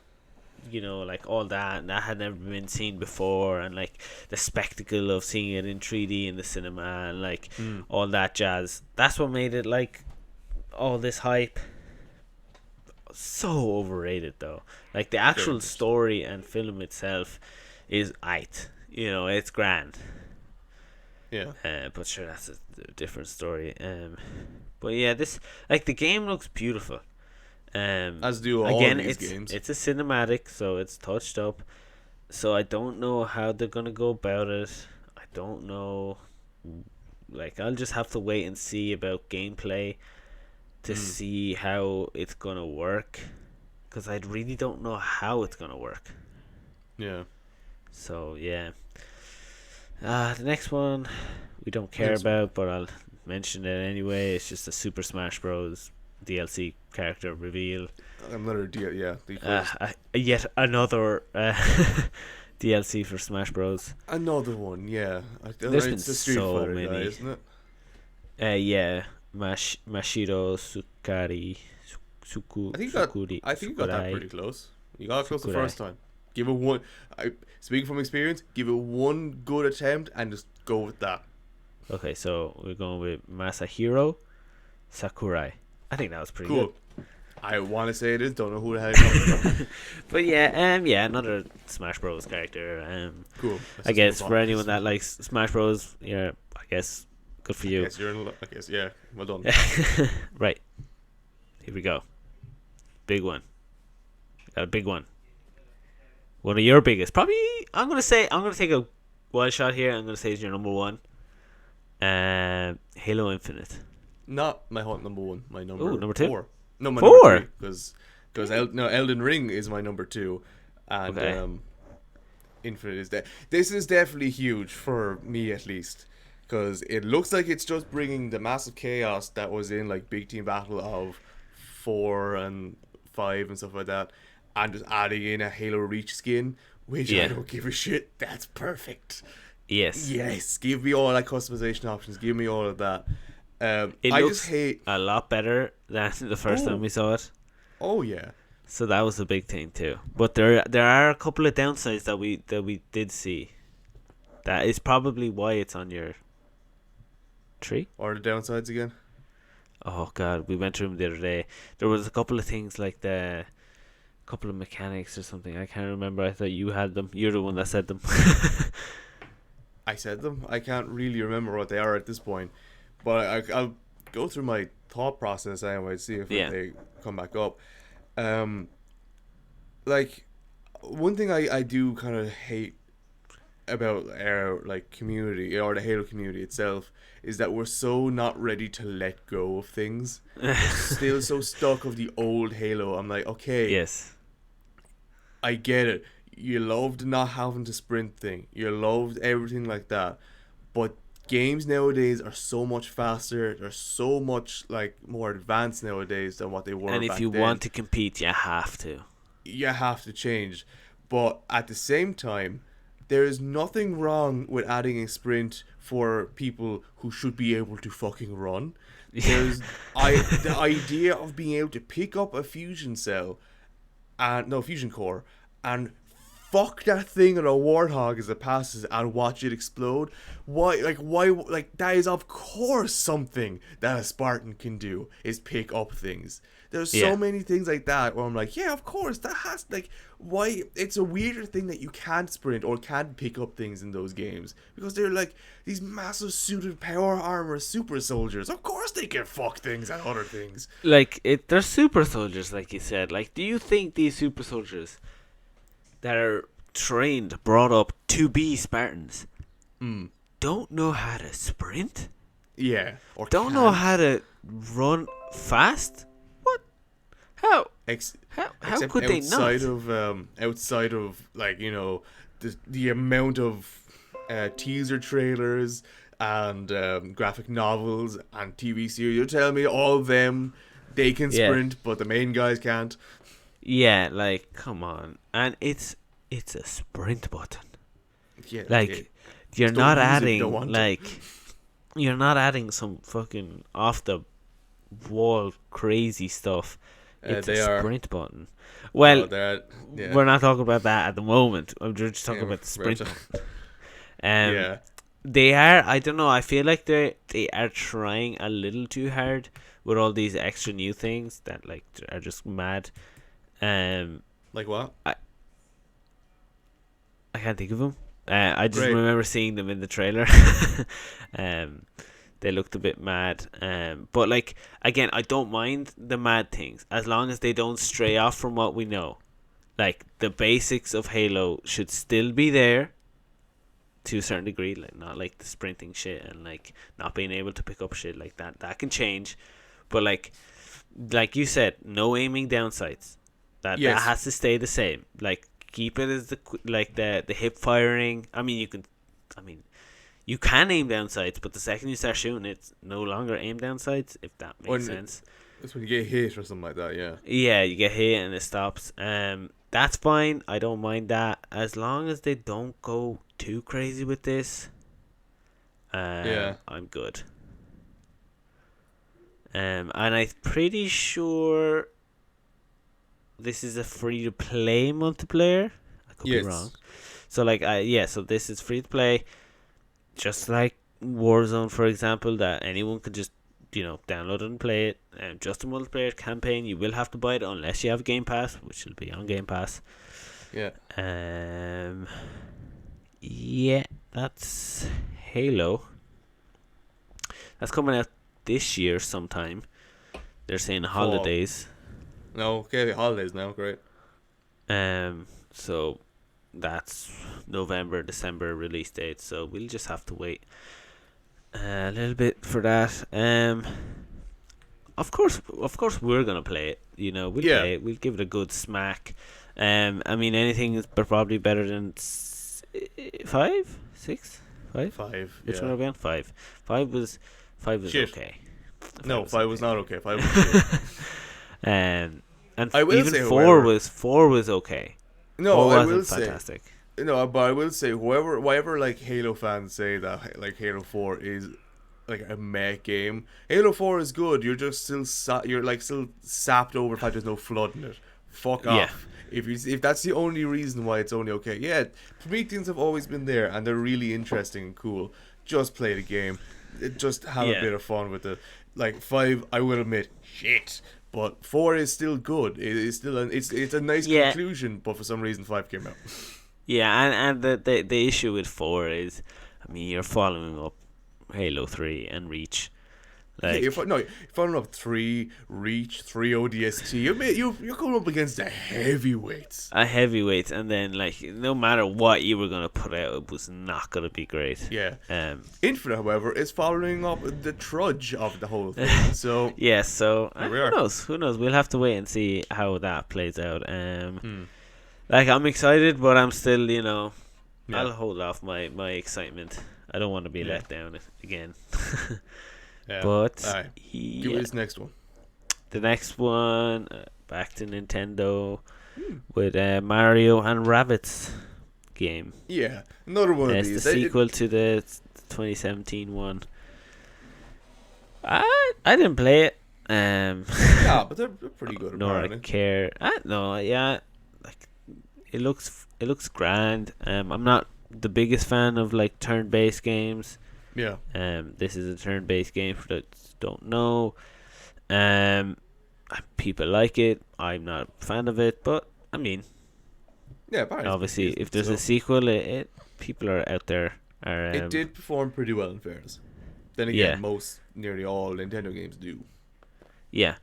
like all that, and that had never been seen before, and like the spectacle of seeing it in 3D in the cinema, and like all that jazz. That's what made it like all this hype. So overrated though. Like the actual story and film itself is it's grand.
Yeah.
But sure, that's a different story. But yeah, this, like, the game looks beautiful.
As do all
again,
these games.
It's a cinematic, so it's touched up. So I don't know how they're gonna go about it. I don't know. Like, I'll just have to wait and see about gameplay to see how it's gonna work, because I really don't know how it's gonna work.
Yeah.
So yeah. The next one we don't care about, but I'll mention it anyway. It's just a Super Smash Bros. DLC character reveal.
Another
yet another DLC for Smash Bros.
Another one, yeah.
There's
it's
been
the Street
so
Fighter
many,
guy, isn't it?
Yeah, Mashiro Sukari.
I think you got that pretty close. You got close the first time. Give it one. Speaking from experience, give it one good attempt and just go with that.
Okay, so we're going with Masahiro Sakurai. I think that was pretty
cool.
Good.
I want to say it is. Don't know who the hell it comes from.
But yeah, another Smash Bros. Character.
Cool.
I guess for anyone that likes Smash Bros, yeah, I guess good for you.
I guess, yeah. Well done.
Right. Here we go. Big one. Got a big one. One of your biggest. Probably, I'm going to take a wild shot here. I'm going to say it's your number one. Halo Infinite.
Not my hot number one. My number.
Ooh, number two?
4. No, my
four?
number 3. Because Elden Ring is my number 2. And Infinite is that. This is definitely huge for me, at least. Because it looks like it's just bringing the massive chaos that was in like Big Team Battle of 4 and 5 and stuff like that, and just adding in a Halo Reach skin, which I don't give a shit. That's perfect. Yes. Give me all that customization options. Give me all of that.
It looks a lot better than the first time we saw it.
Oh yeah.
So that was a big thing too. But there are a couple of downsides that we did see. That is probably why it's on your tree.
Or the downsides again?
Oh god, we went through them the other day. There was a couple of things like the couple of mechanics or something. I can't remember. I thought you had them. You're the one that said them.
I said them? I can't really remember what they are at this point. But I'll go through my thought process anyway, see if they come back up. Like, one thing I do kind of hate about our like community, or the Halo community itself, is that we're so not ready to let go of things. We're still so stuck of the old Halo. I'm like, okay,
yes,
I get it. You loved not having to sprint thing. You loved everything like that. But games nowadays are so much faster. They're so much like more advanced nowadays than what they were.
And if you want to compete, you have to.
You have to change. But at the same time, there is nothing wrong with adding a sprint for people who should be able to fucking run. There's the idea of being able to pick up a fusion core, and fuck that thing on a warthog as it passes and watch it explode. Why that is of course something that a Spartan can do, is pick up things. There's so many things like that where I'm like, yeah, of course, that has, like, why, it's a weirder thing that you can't sprint or can't pick up things in those games, because they're like these massive suited power armor super soldiers. Of course they can fuck things and other things.
Like, they're super soldiers, like you said. Like, do you think these super soldiers that are trained, brought up to be Spartans, don't know how to sprint?
Yeah. Or
don't know how to run fast? How could they not?
Outside of like, you know, the amount of teaser trailers and graphic novels and TV series, you're telling me all of them, they can sprint, but the main guys can't?
Yeah, like, come on. And it's it's a sprint button.
Yeah,
Like, you're not adding you're not adding some fucking off the wall crazy stuff. It's a sprint button. Well, we're not talking about that at the moment. I'm just talking about the sprint button. They are. I don't know. I feel like they are trying a little too hard with all these extra new things that like are just mad.
Like what?
I can't think of them. I just remember seeing them in the trailer. They looked a bit mad. But like again, I don't mind the mad things as long as they don't stray off from what we know. Like the basics of Halo should still be there to a certain degree, like not like the sprinting shit and like not being able to pick up shit like that. That can change, but like you said, no aiming down sights. That has to stay the same. Like keep it as the hip firing. I mean, you can aim down sights, but the second you start shooting, it's no longer aim down sights. If that makes sense.
That's when you get hit or something like that. Yeah.
Yeah, you get hit and it stops. That's fine. I don't mind that as long as they don't go too crazy with this. I'm good. And I'm pretty sure this is a free to play multiplayer. I could be wrong. So like, so this is free to play, just like Warzone, for example, that anyone could just download it and play it. Just a multiplayer campaign. You will have to buy it unless you have Game Pass, which will be on Game Pass.
Yeah.
Yeah, that's Halo. That's coming out this year sometime. They're saying holidays.
No, okay, holidays now, great.
So that's November, December release date. So we'll just have to wait a little bit for that. Of course, we're gonna play it. We'll play it. We'll give it a good smack. I mean, anything is probably better than 5, 6, 5.
5.
Which one are we on? 5. 5 was
shit.
Okay.
No, 5 was not okay. 5 was shit.
And
I will
even
say,
4 was okay.
No, I will
fantastic.
say. No, but I will say, whatever like Halo fans say that like Halo 4 is like a meh game. Halo 4 is good. You're just still still sapped over the fact there's no flood in it. Fuck off. If that's the only reason why it's only okay. Yeah, for me things have always been there and they're really interesting and cool. Just play the game. Just have a bit of fun with it. Like 5, I will admit, shit. But 4 is still good. It is still it's a nice conclusion. But for some reason 5 came out.
Yeah, and the issue with 4 is, I mean, you're following up Halo 3 and Reach. Like,
you're following up 3, Reach, 3 ODST. You're going up against the heavyweights.
And then like no matter what you were gonna put out, it was not gonna be great.
Yeah. Infinite, however, is following up the trudge of the whole thing. So
So who knows? We'll have to wait and see how that plays out. Like I'm excited, but I'm still I'll hold off my excitement. I don't want to be let down again. But
give me this next one.
The next one, back to Nintendo with Mario and Rabbids game.
Yeah, another one of these.
It's the sequel to the 2017 one. I didn't play it.
Yeah, but they're pretty good.
Nor I care. Like it looks grand. I'm not the biggest fan of like turn-based games.
Yeah.
This is a turn-based game for those who don't know. People like it. I'm not a fan of it, but I mean, obviously, if there's a sequel, people are out there.
It did perform pretty well in fairness. Then again, nearly all Nintendo games do.
Yeah,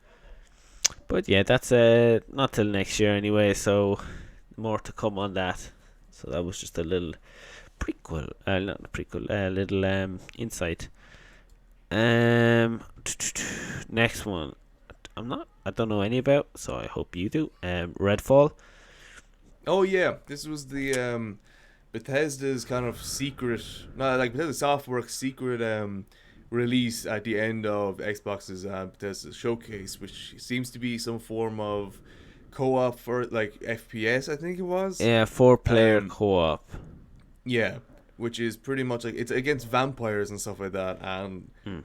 but that's not till next year anyway. So more to come on that. So that was just a little prequel, not a prequel, little insight. Next one, I don't know any about, so I hope you do. Redfall.
Oh yeah, this was the Bethesda's kind of secret, not like Bethesda Softworks secret release at the end of Xbox's Bethesda showcase, which seems to be some form of co-op for like FPS, I think it was.
Yeah, 4-player
Um,
co-op.
yeah, which is pretty much like it's against vampires and stuff like that. And
Mm.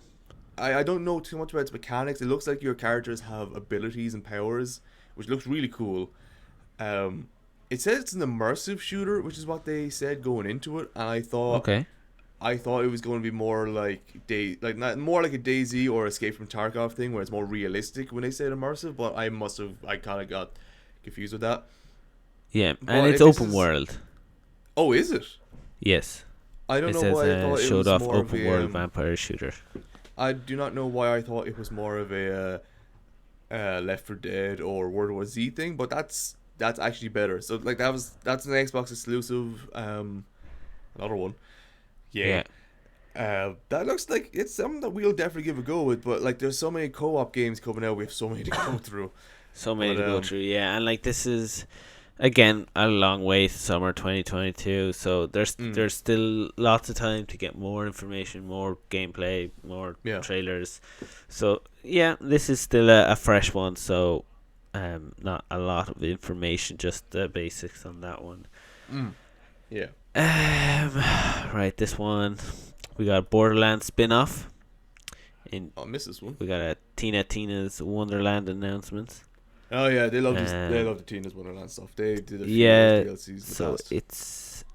I don't know too much about its mechanics. It looks like your characters have abilities and powers, which looks really cool. Um, it says it's an immersive shooter, which is what they said going into it, and
Okay.
I thought it was going to be more like not more like a DayZ or Escape from Tarkov thing, where it's more realistic when they said immersive. But I kind of got confused with that.
Yeah, and
But
it's
if this
open
is,
world.
oh, is it?
Yes.
I don't
It
know
says
why I thought it
showed
was
off
more of
open
a.
world vampire shooter.
I do not know why I thought it was more of a Left 4 Dead or World War Z thing, but that's actually better. So like that's an Xbox exclusive. Another one.
Yeah.
Yay. That looks like it's something that we'll definitely give a go with. But like, there's so many co-op games coming out. We have so many to go through.
So many
But
to go through, yeah, and like this is again a long way to summer 2022, so there's still lots of time to get more information, more gameplay, more
yeah,
trailers. So yeah, this is still a fresh one, so not a lot of information, just the basics on that one.
yeah.
Right, this one we got Borderlands spin-off.
I miss this one.
We got a Tina's Wonderland announcement.
Oh yeah, they love they love the Tina's Wonderland stuff. They did a few
Yeah,
of those DLCs in the
so
past.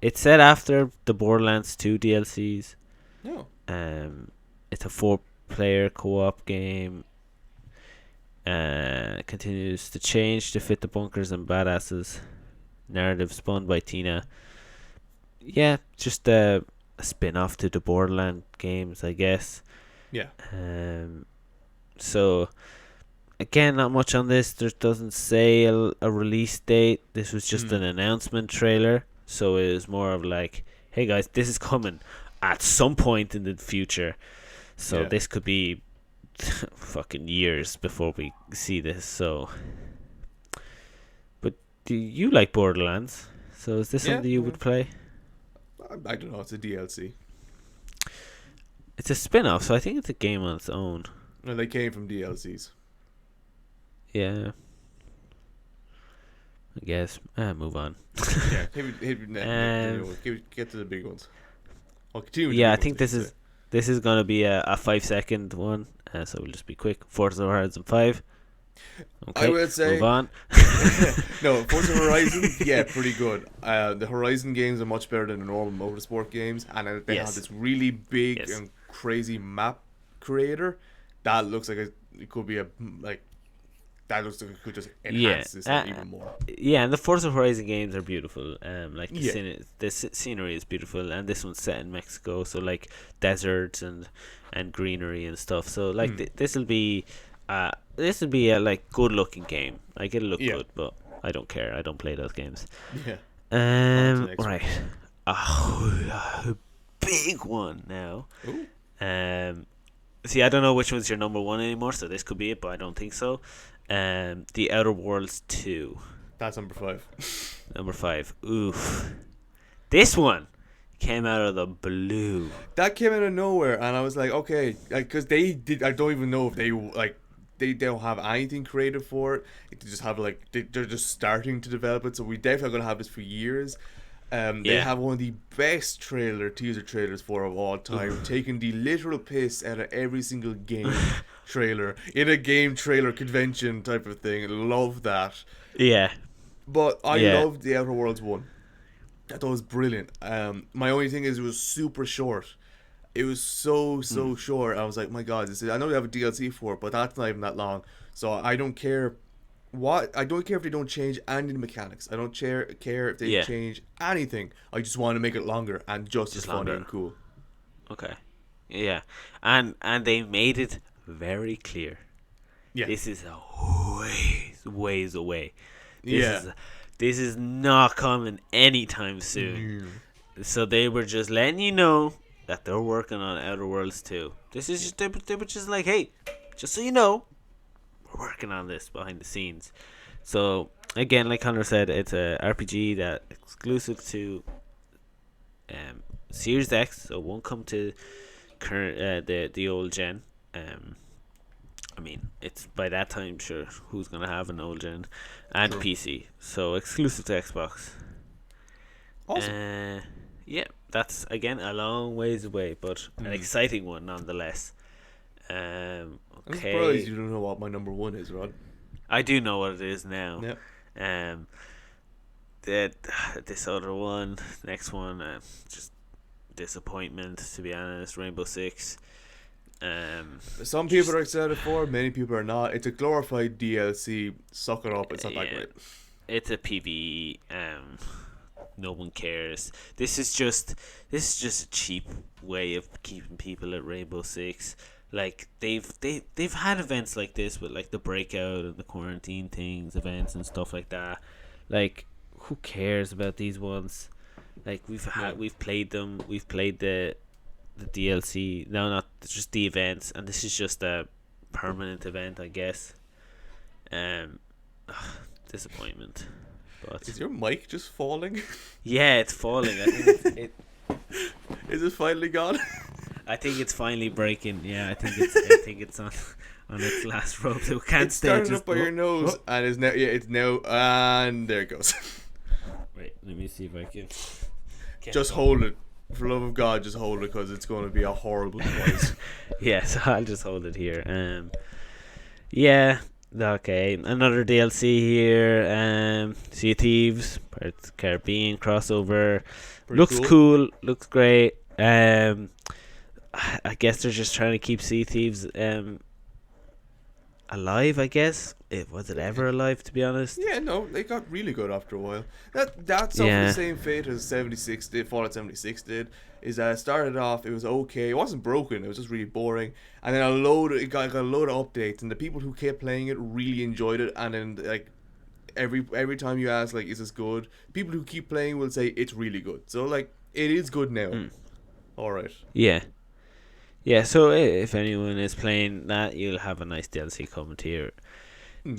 it's set after the Borderlands 2 DLCs.
No.
It's a 4-player co-op game. Continues to change to fit the bunkers and badasses. Narrative spun by Tina. Yeah, just a spin-off to the Borderland games, I guess.
Yeah.
So again, not much on this. There doesn't say a release date. This was just an announcement trailer, so it was more of like, hey guys, this is coming at some point in the future. So this could be fucking years before we see this. So, but do you like Borderlands? So is this something you would play?
I don't know. It's a DLC.
It's a spin-off, so I think it's a game on its own.
No, they came from DLCs.
Yeah. I guess. Move on.
Yeah, get to the big ones. I'll continue.
Yeah, I think this is gonna be a 5-second one, so we'll just be quick. Forza Horizon 5. Okay,
I would say
move on.
no, Forza Horizon, yeah, pretty good. The Horizon games are much better than the normal motorsport games, and they have this really big and crazy map creator that looks like it could be that looks like it could just enhance this even more.
Yeah, and the Forza Horizon games are beautiful. Like the scenery is beautiful, and this one's set in Mexico, so like deserts and greenery and stuff. So like this will be a like good looking game. Like it'll look good, but I don't care. I don't play those games.
Yeah.
Right. A big one now.
Ooh.
See, I don't know which one's your number one anymore, so this could be it, but I don't think so. The Outer Worlds 2.
That's number 5.
Number 5. Oof. This one came out of the blue.
That came out of nowhere, and I was like, okay, because they did. I don't even know if they don't have anything creative for it. They just have they're just starting to develop it. So we definitely gonna have this for years. They have one of the best teaser trailers for of all time, taking the literal piss out of every single game trailer in a game trailer convention type of thing. Love that.
Yeah.
But I loved the Outer Worlds one. I thought it was brilliant. My only thing is it was super short. It was so short. I was like, my God, I know they have a DLC for it, but that's not even that long. So I don't care. I don't care if they don't change any of the mechanics. I don't care if they change anything. I just want to make it longer and just as funny and cool.
Okay. Yeah. And they made it very clear. Yeah. This is a ways away. This is not coming anytime soon. So they were just letting you know that they're working on Outer Worlds 2. This is just they were just like, hey, just so you know, we're working on this behind the scenes. So again, like Connor said, it's a RPG that exclusive to Series X, so won't come to current the old gen. I mean, it's by that time, sure, who's gonna have an old gen and
True.
PC? So exclusive to Xbox.
Awesome.
Yeah, that's again a long ways away, but an exciting one nonetheless.
I'm surprised
Okay,
you don't know what my number one is, Rod.
I do know what it is now.
Yeah.
Um, that this other one, next one, just disappointment to be honest. Rainbow Six.
Some people are excited for it, many people are not. It's a glorified DLC. Suck it up. It's not that great.
It's a PvE. No one cares. This is just a cheap way of keeping people at Rainbow Six. Like they've had events like this with like the breakout and the quarantine things, events and stuff like that. Like who cares about these ones? Like we've played them. We've played the DLC. No, not just the events, and this is just a permanent event, I guess. Um, Disappointment. But
Is your mic just falling?
yeah, it's falling. I think
Is it finally gone?
I think it's finally breaking. Yeah, I think it's on its last rope. So it can't
It
stay.
started up by your nose and is now. Yeah, it's now and there it goes.
Wait, let me see if I can.
Just hold it. For the love of God, just hold it because it's going to be a horrible noise.
Yeah, so I'll just hold it here. Yeah. Okay, another DLC here. Sea of Thieves, Pirates of the Caribbean crossover.
Pretty
Looks cool. Looks great. I guess they're just trying to keep Sea Thieves alive, I guess. Was it ever alive, to be honest?
Yeah, no, they got really good after a while. That's suffered the same fate as 76 did, Fallout 76 did. Is that it started off, it was okay, it wasn't broken, it was just really boring, and then it got a load of updates, and the people who kept playing it really enjoyed it, and then like every time you ask like, is this good? People who keep playing will say it's really good. So like, it is good now. All right.
Yeah. Yeah, so if anyone is playing that, you'll have a nice DLC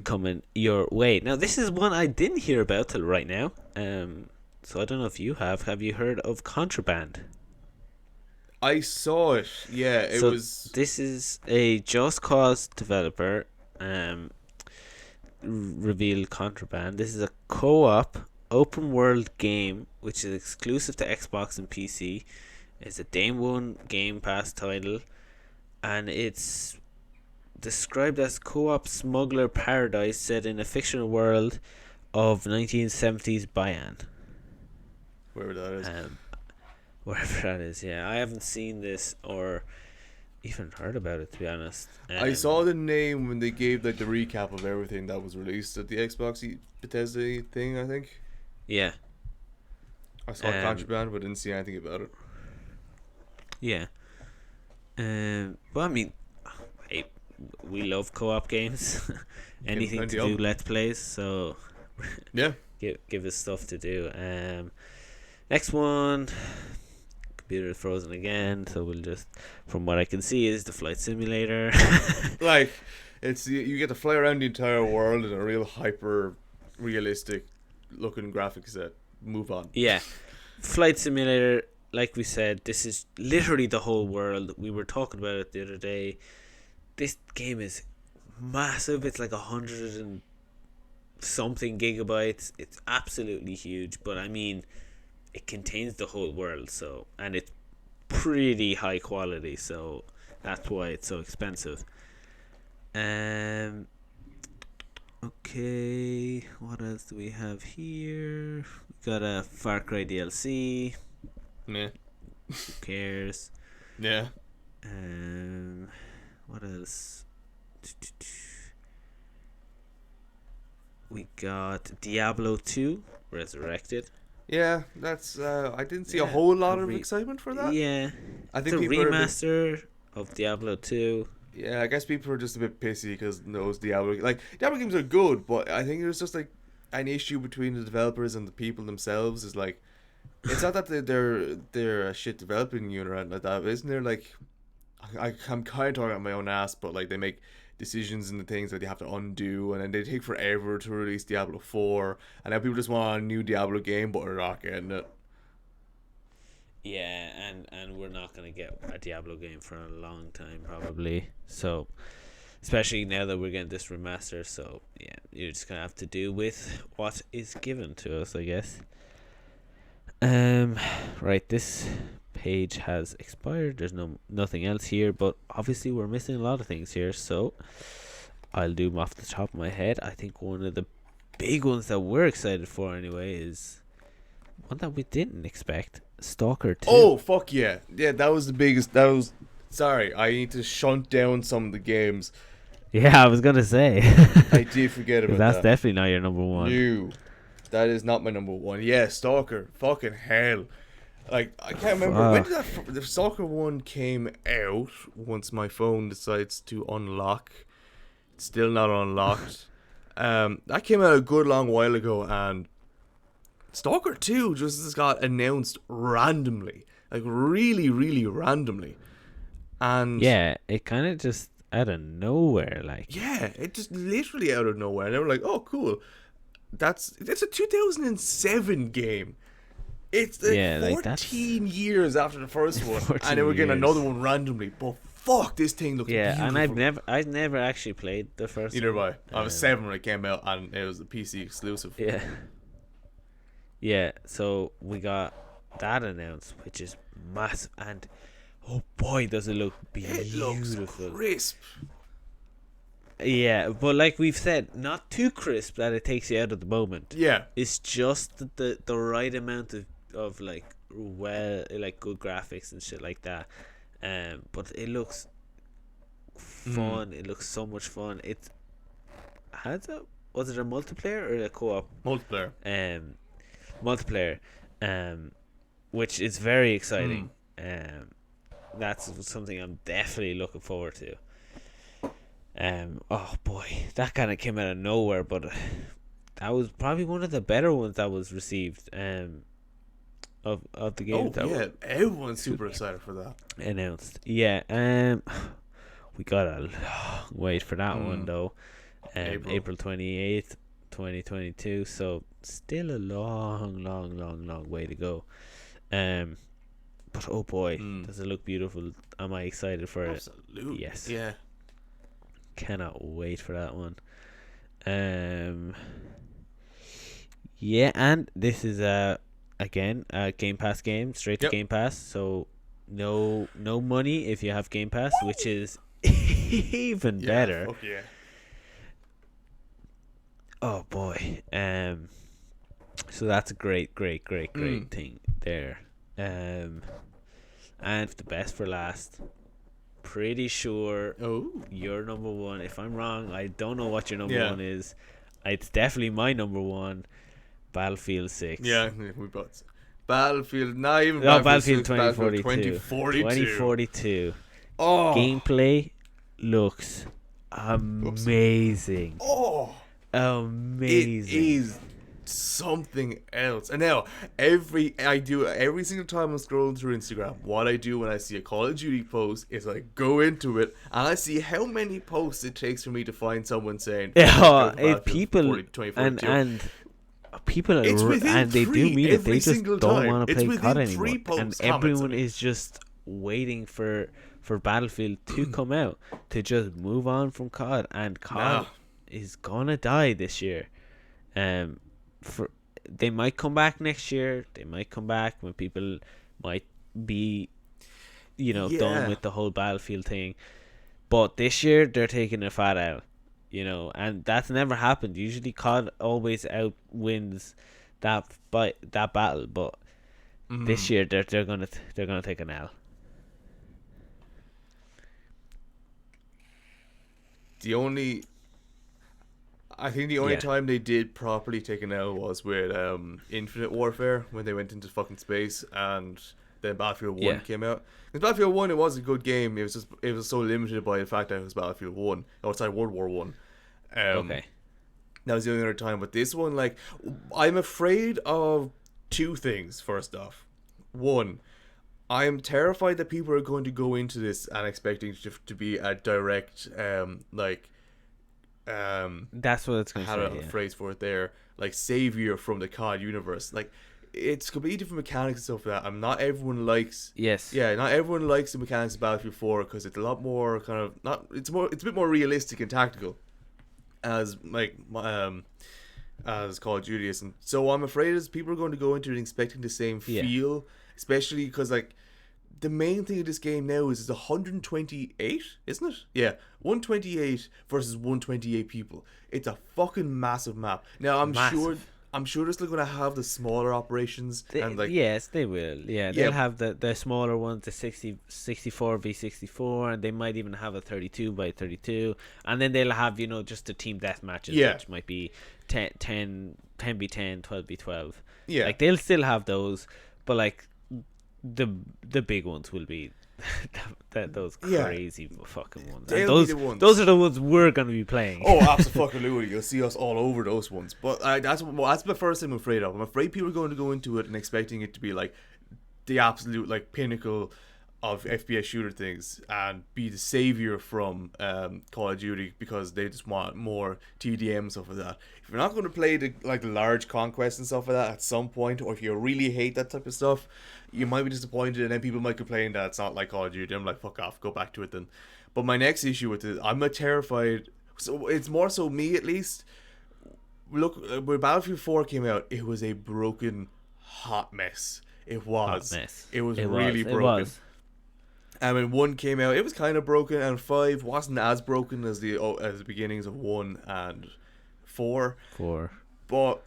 coming your way. Now, this is one I didn't hear about till right now. So I don't know if you have. Have you heard of Contraband?
I saw it. Yeah,
This is a Just Cause developer. Revealed Contraband. This is a co-op open world game which is exclusive to Xbox and PC. It's a Day 1 Game Pass title, and it's described as co-op smuggler paradise set in a fictional world of 1970s Bayan.
Wherever that is.
Wherever that is, yeah. I haven't seen this or even heard about it, to be honest.
I saw the name when they gave like the recap of everything that was released at the Xbox Bethesda thing, I think.
Yeah.
I saw Contraband, but didn't see anything about it.
Yeah. Well, I mean, hey, we love co-op games. Anything to do Let's Plays, so
yeah,
give us stuff to do. Next one, computer is frozen again, so we'll just, from what I can see, is the flight simulator.
Like, it's you get to fly around the entire world in a real hyper realistic looking graphic set. Move on.
Yeah, flight simulator. Like we said, this is literally the whole world. We were talking about it the other day. This game is massive. It's like 100 and something gigabytes. It's absolutely huge. But I mean, it contains the whole world. So, and it's pretty high quality. So that's why it's so expensive. Okay, what else do we have here? We got a Far Cry DLC.
Yeah.
Who cares?
Yeah.
What else? We got Diablo 2 Resurrected.
Yeah, that's I didn't see a whole lot of excitement for that.
Yeah.
I think
it's a remaster of Diablo 2.
Yeah, I guess people are just a bit pissy because those Diablo games are good, but I think there's just like an issue between the developers and the people themselves. Is like, it's not that they're a shit developing unit or anything like that, but isn't there like, I'm kind of talking about my own ass, but like they make decisions and the things that they have to undo, and then they take forever to release Diablo 4, and now people just want a new Diablo game, but they're not getting it.
Yeah, and we're not going to get a Diablo game for a long time, probably. So, especially now that we're getting this remaster. So yeah, you're just gonna have to do with what is given to us, I guess. Right, this page has expired. There's nothing else here, but obviously we're missing a lot of things here. So I'll do them off the top of my head. I think one of the big ones that we're excited for anyway is one that we didn't expect: S.T.A.L.K.E.R 2.
Oh fuck yeah, yeah! That was the biggest. That was. Sorry, I need to shunt down some of the games.
Yeah, I was gonna say.
I did forget about
that's
that.
That's definitely not your number one.
No, that is not my number one. Yeah, S.T.A.L.K.E.R. Fucking hell. Like, I can't remember. When did the S.T.A.L.K.E.R 1 came out? Once my phone decides to unlock. It's still not unlocked. That came out a good long while ago, and S.T.A.L.K.E.R 2 just got announced randomly. Like, really, really randomly. And
yeah, it kind of just out of nowhere, like.
Yeah, it just literally out of nowhere. And they were like, oh, cool. It's a 2007 game. It's like 14 years after the first one. And then we're getting another one randomly. But fuck, this thing looks beautiful.
And I've never actually played the first one.
Neither have I. I was 7 when it came out, and it was a PC exclusive.
Yeah. Yeah, so we got that announced, which is massive, and oh boy, does it look beautiful.
It looks crisp.
Yeah, but like we've said, not too crisp that it takes you out of the moment.
Yeah.
It's just the right amount of like good graphics and shit like that. But it looks fun. It looks so much fun. Was it a multiplayer or a co-op?
Multiplayer.
Multiplayer. Which is very exciting. That's something I'm definitely looking forward to. Oh boy, that kind of came out of nowhere, but that was probably one of the better ones that was received. Of the game.
Oh yeah, everyone's super excited for that.
Announced. Yeah. We got a long wait for that one though. April 28th, 2022. So still a long way to go. But oh boy, does it look beautiful? Am I excited for it?
Absolutely.
Yes.
Yeah.
Cannot wait for that one. Yeah, and this is again a Game Pass game, straight to Game Pass. So no money if you have Game Pass, which is even better.
Fuck yeah.
Oh boy. So that's a great thing there. And the best for last. Pretty sure your number one. If I'm wrong, I don't know what your number one is. It's definitely my number one. Battlefield 6.
Yeah, we both. Battlefield, not even
Battlefield
2042.
Oh, gameplay looks amazing. Amazing.
It is something else. And now every single time I'm scrolling through Instagram, what I do when I see a Call of Duty post is I go into it and I see how many posts it takes for me to find someone saying
people and people are, and they do mean it. They just don't want to play COD anymore, and everyone is just waiting for Battlefield to come out to just move on from COD, and COD is gonna die this year. They might come back next year. They might come back when people might be, done with the whole Battlefield thing. But this year they're taking a fat out, and that's never happened. Usually COD always outwins that battle, but this year they're gonna take an L.
I think the only time they did properly take an L was with Infinite Warfare, when they went into fucking space and then Battlefield 1 came out. Because Battlefield 1, it was a good game. It was so limited by the fact that it was Battlefield 1. World War 1.
Okay.
That was the only other time. But this one, like, I'm afraid of two things, first off. One, I am terrified that people are going to go into this and expecting to be a direct,
that's what it's going to say.
Had a phrase for it there, like savior from the COD universe. Like, it's completely different mechanics and stuff like that. And not everyone likes.
Yes.
Yeah, not everyone likes the mechanics of Battlefield 4 because it's a lot more kind of not. It's a bit more realistic and tactical, as as Call of Duty is. And so I'm afraid as people are going to go into it expecting the same feel, especially because like the main thing of this game now is it's 128, isn't it? Yeah, 128 versus 128 people. It's a fucking massive map. Now I'm sure they're still going to have the smaller operations and like
yes, they will. Yeah, they'll have the smaller ones, the 64 v 64, and they might even have a 32 by 32, and then they'll have just the team death matches, which might be 10 v 10, 12 v 12. Yeah, like they'll still have those, but like the big ones will be those crazy fucking ones. And those are the ones we're going to be playing.
Oh, absolutely! You'll see us all over those ones. But that's the first thing I'm afraid of. I'm afraid people are going to go into it and expecting it to be like the absolute like pinnacle of FPS shooter things and be the savior from Call of Duty because they just want more TDM and stuff like that. If you're not going to play the large conquests and stuff like that at some point, or if you really hate that type of stuff, you might be disappointed, and then people might complain that it's not like Call of Duty. I'm like, fuck off, go back to it then. But my next issue with it, I'm terrified. So it's more so me at least. Look, when Battlefield 4 came out, it was a broken, hot mess. It was. It was really broken. It was. And when 1 came out, it was kind of broken, and 5 wasn't as broken as the beginnings of 1 and 4. But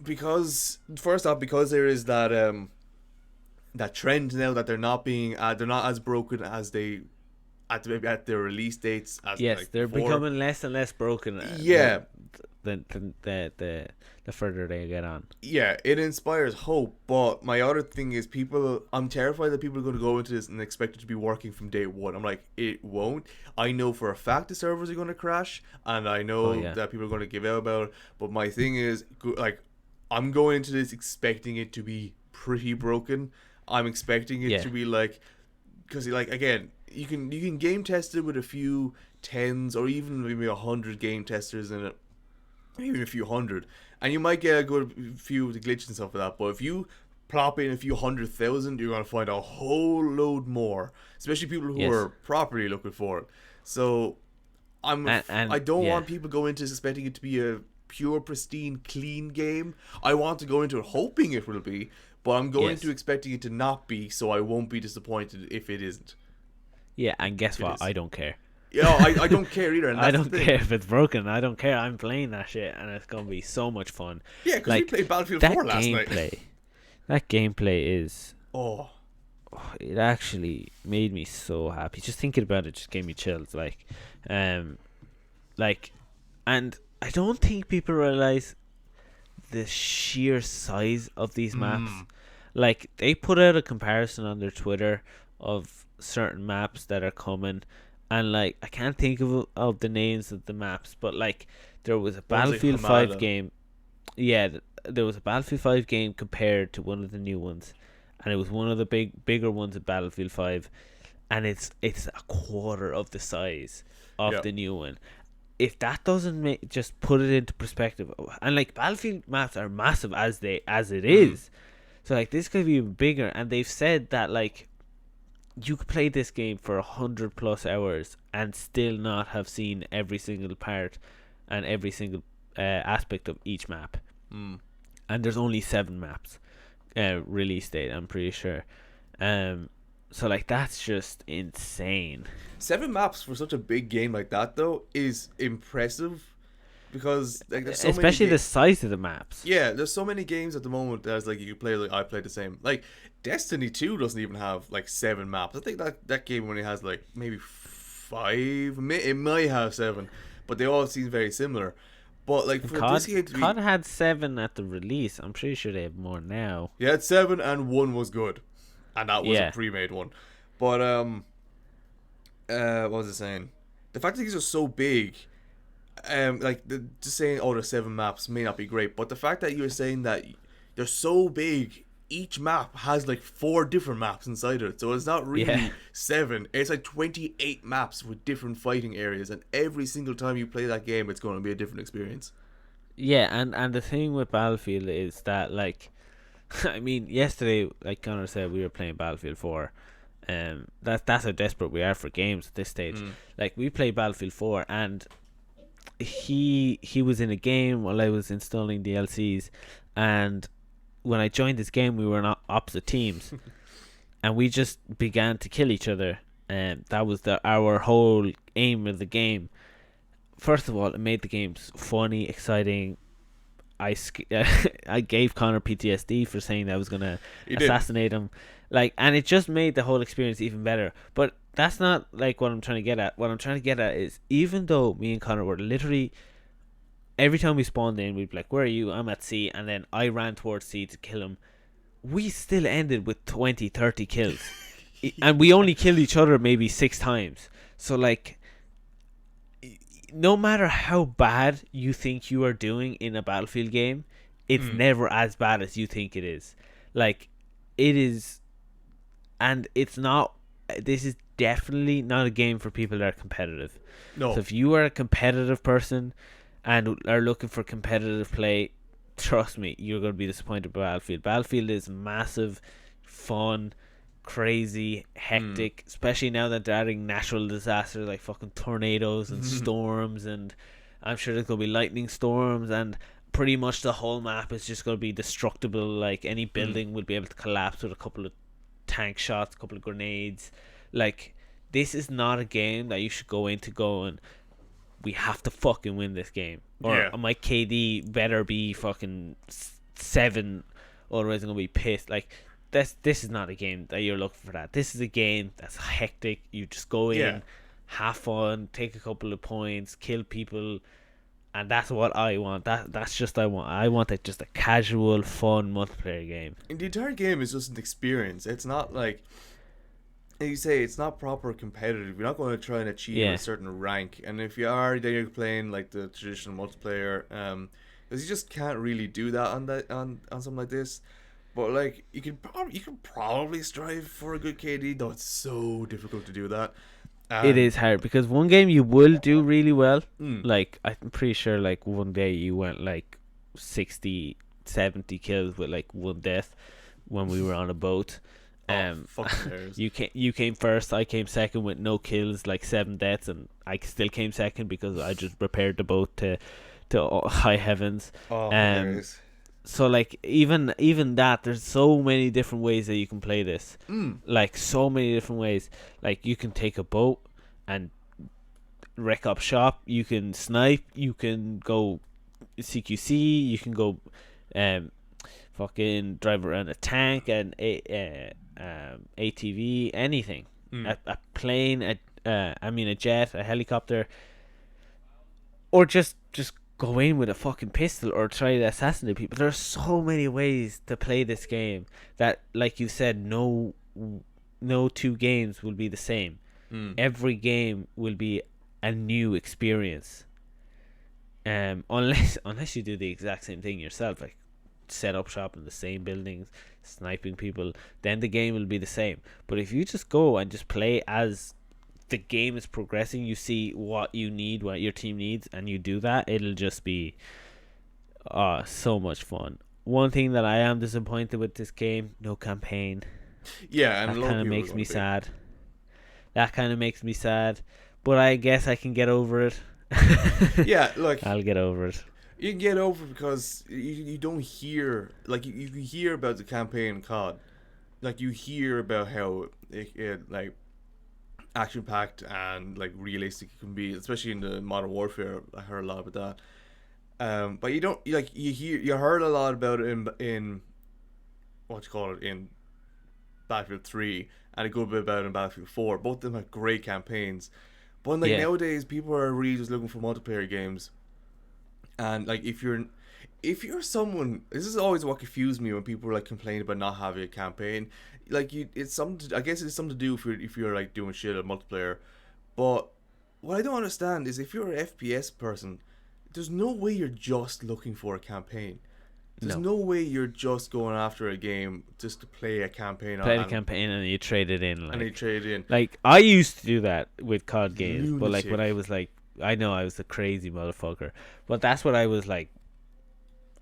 because there is that trend now that they're not as broken as they at their release dates.
They're becoming less and less broken. The further they get on. Yeah,
it inspires hope, but my other thing is I'm terrified that people are going to go into this and expect it to be working from day one. I'm like, it won't. I know for a fact the servers are going to crash, and I know that people are going to give out about it, but my thing is, like, I'm going into this expecting it to be pretty broken. I'm expecting it to be like, because like, again, you can game test it with a few tens or even maybe 100 game testers in it, even a few hundred, and you might get a good few of the glitches and stuff like that. But if you plop in a few 100,000, you're gonna find a whole load more, especially people who are properly looking for it. So I don't want people going into suspecting it to be a pure, pristine, clean game. I want to go into it hoping it will be, but I'm going into expecting it to not be, so I won't be disappointed if it isn't.
Yeah, and guess what? I don't care.
Yeah, I don't care either. And
I don't care if it's broken. I don't care. I'm playing that shit, and it's gonna be so much fun.
Yeah, because we played Battlefield 4 last night.
That gameplay is. It actually made me so happy. Just thinking about it just gave me chills. And I don't think people realize the sheer size of these maps. Like, they put out a comparison on their Twitter of certain maps that are coming. And, like, I can't think of the names of the maps, but, like, there was a Battlefield 5 game. Yeah, there was a Battlefield 5 game compared to one of the new ones. And it was one of the bigger ones of Battlefield 5. And it's a quarter of the size of the new one. If that doesn't just put it into perspective. And, like, Battlefield maps are massive as it is. So, like, this could be bigger. And they've said that, like, you could play this game for 100+ hours and still not have seen every single part and every single aspect of each map. And there's only 7 maps release date, I'm pretty sure. So, like, that's just insane.
7 maps for such a big game like that, though, is impressive. Because, like, there's so
especially the size of the maps.
Yeah, there's so many games at the moment that's like you can play. Like, I play the same. Like, Destiny 2 doesn't even have like 7 maps. I think that game only has like maybe 5. It might have 7, but they all seem very similar. But like for this game to be,
COD had 7 at the release. I'm pretty sure they have more now.
Yeah, it's 7 and 1 was good, and that was a pre-made one. But what was I saying? The fact that these are so big. Just saying there's 7 maps may not be great, but the fact that you're saying that they're so big, each map has like 4 different maps inside it, so it's not really 7. It's like 28 maps with different fighting areas, and every single time you play that game, it's going to be a different experience.
Yeah, and the thing with Battlefield is that, like, I mean, yesterday, like Connor said, we were playing Battlefield 4. That's how desperate we are for games at this stage. Like, we played Battlefield 4, and he was in a game while I was installing DLCs, and when I joined this game, we were on opposite teams, and we just began to kill each other, and that was our whole aim of the game. First of all, it made the games funny, exciting. I gave Connor PTSD for saying that I was gonna assassinate him, like, and it just made the whole experience even better. But that's not like what I'm trying to get at. What I'm trying to get at is, even though me and Connor were literally, every time we spawned in, we'd be like, "Where are you?" I'm at C, and then I ran towards C to kill him. We still ended with 20, 30 kills, and we only killed each other maybe 6 times. So like, no matter how bad you think you are doing in a Battlefield game, it's never as bad as you think it is. Like, it is, and it's not. This is definitely not a game for people that are competitive.
No.
So if you are a competitive person and are looking for competitive play, trust me, you're going to be disappointed by Battlefield. Battlefield is massive, fun, crazy, hectic, especially now that they're adding natural disasters like fucking tornadoes and storms, and I'm sure there's going to be lightning storms, and pretty much the whole map is just going to be destructible. Like, any building will be able to collapse with a couple of tank shots, a couple of grenades. Like, this is not a game that you should go into going, we have to fucking win this game, or my KD better be fucking 7, otherwise I'm gonna be pissed. Like, this is not a game that you're looking for that. This is a game that's hectic. You just go in, have fun, take a couple of points, kill people, and that's what I want. That's just I want just a casual, fun multiplayer game.
And the entire game is just an experience. It's not like you say, it's not proper competitive. You're not going to try and achieve a certain rank, and if you are, then you're playing like the traditional multiplayer. Because you just can't really do that on something like this. But like, you can probably strive for a good KD, though it's so difficult to do that.
It is hard, because one game you will do really well. Like, I'm pretty sure like one day you went like 60, 70 kills with like 1 death when we were on a boat. You came first, I came second with no kills, like 7 deaths, and I still came second because I just repaired the boat to high heavens. So like, even that, there's so many different ways that you can play this. Like, so many different ways. Like, you can take a boat and wreck up shop, you can snipe, you can go CQC, you can go fucking drive around a tank and ATV, anything. A plane, a jet, a helicopter, or just go in with a fucking pistol or try to assassinate people. There are so many ways to play this game that, like you said, no 2 games will be the same. Every game will be a new experience. Unless you do the exact same thing yourself, like set up shop in the same buildings, sniping people, then the game will be the same. But if you just go and just play as the game is progressing, you see what you need, what your team needs, and you do that, it'll just be so much fun. One thing that I am disappointed with this game, no campaign.
Yeah, and
that kind of makes me sad. That kind of makes me sad, but I guess I can get over it.
Yeah, like,
I'll get over it.
You can get over it because you don't hear, like, you can hear about the campaign in COD. Like, you hear about how it like action packed and like realistic it can be, especially in the Modern Warfare. I heard a lot about that. But you don't, like, you heard a lot about it in what you call it, in Battlefield 3, and a good bit about it in Battlefield 4. Both of them have great campaigns. But like, nowadays, people are really just looking for multiplayer games. And like, if you're someone, this is always what confused me when people like complain about not having a campaign. Like, it's something I guess it's something to do if you're like doing shit at multiplayer. But what I don't understand is, if you're an FPS person, there's no way you're just looking for a campaign. There's no way you're just going after a game just to play a campaign.
Play the campaign and you trade it in. Like,
and you trade it in.
Like, I used to do that with COD games, but like, when I was like, I know I was a crazy motherfucker, but that's what I was like.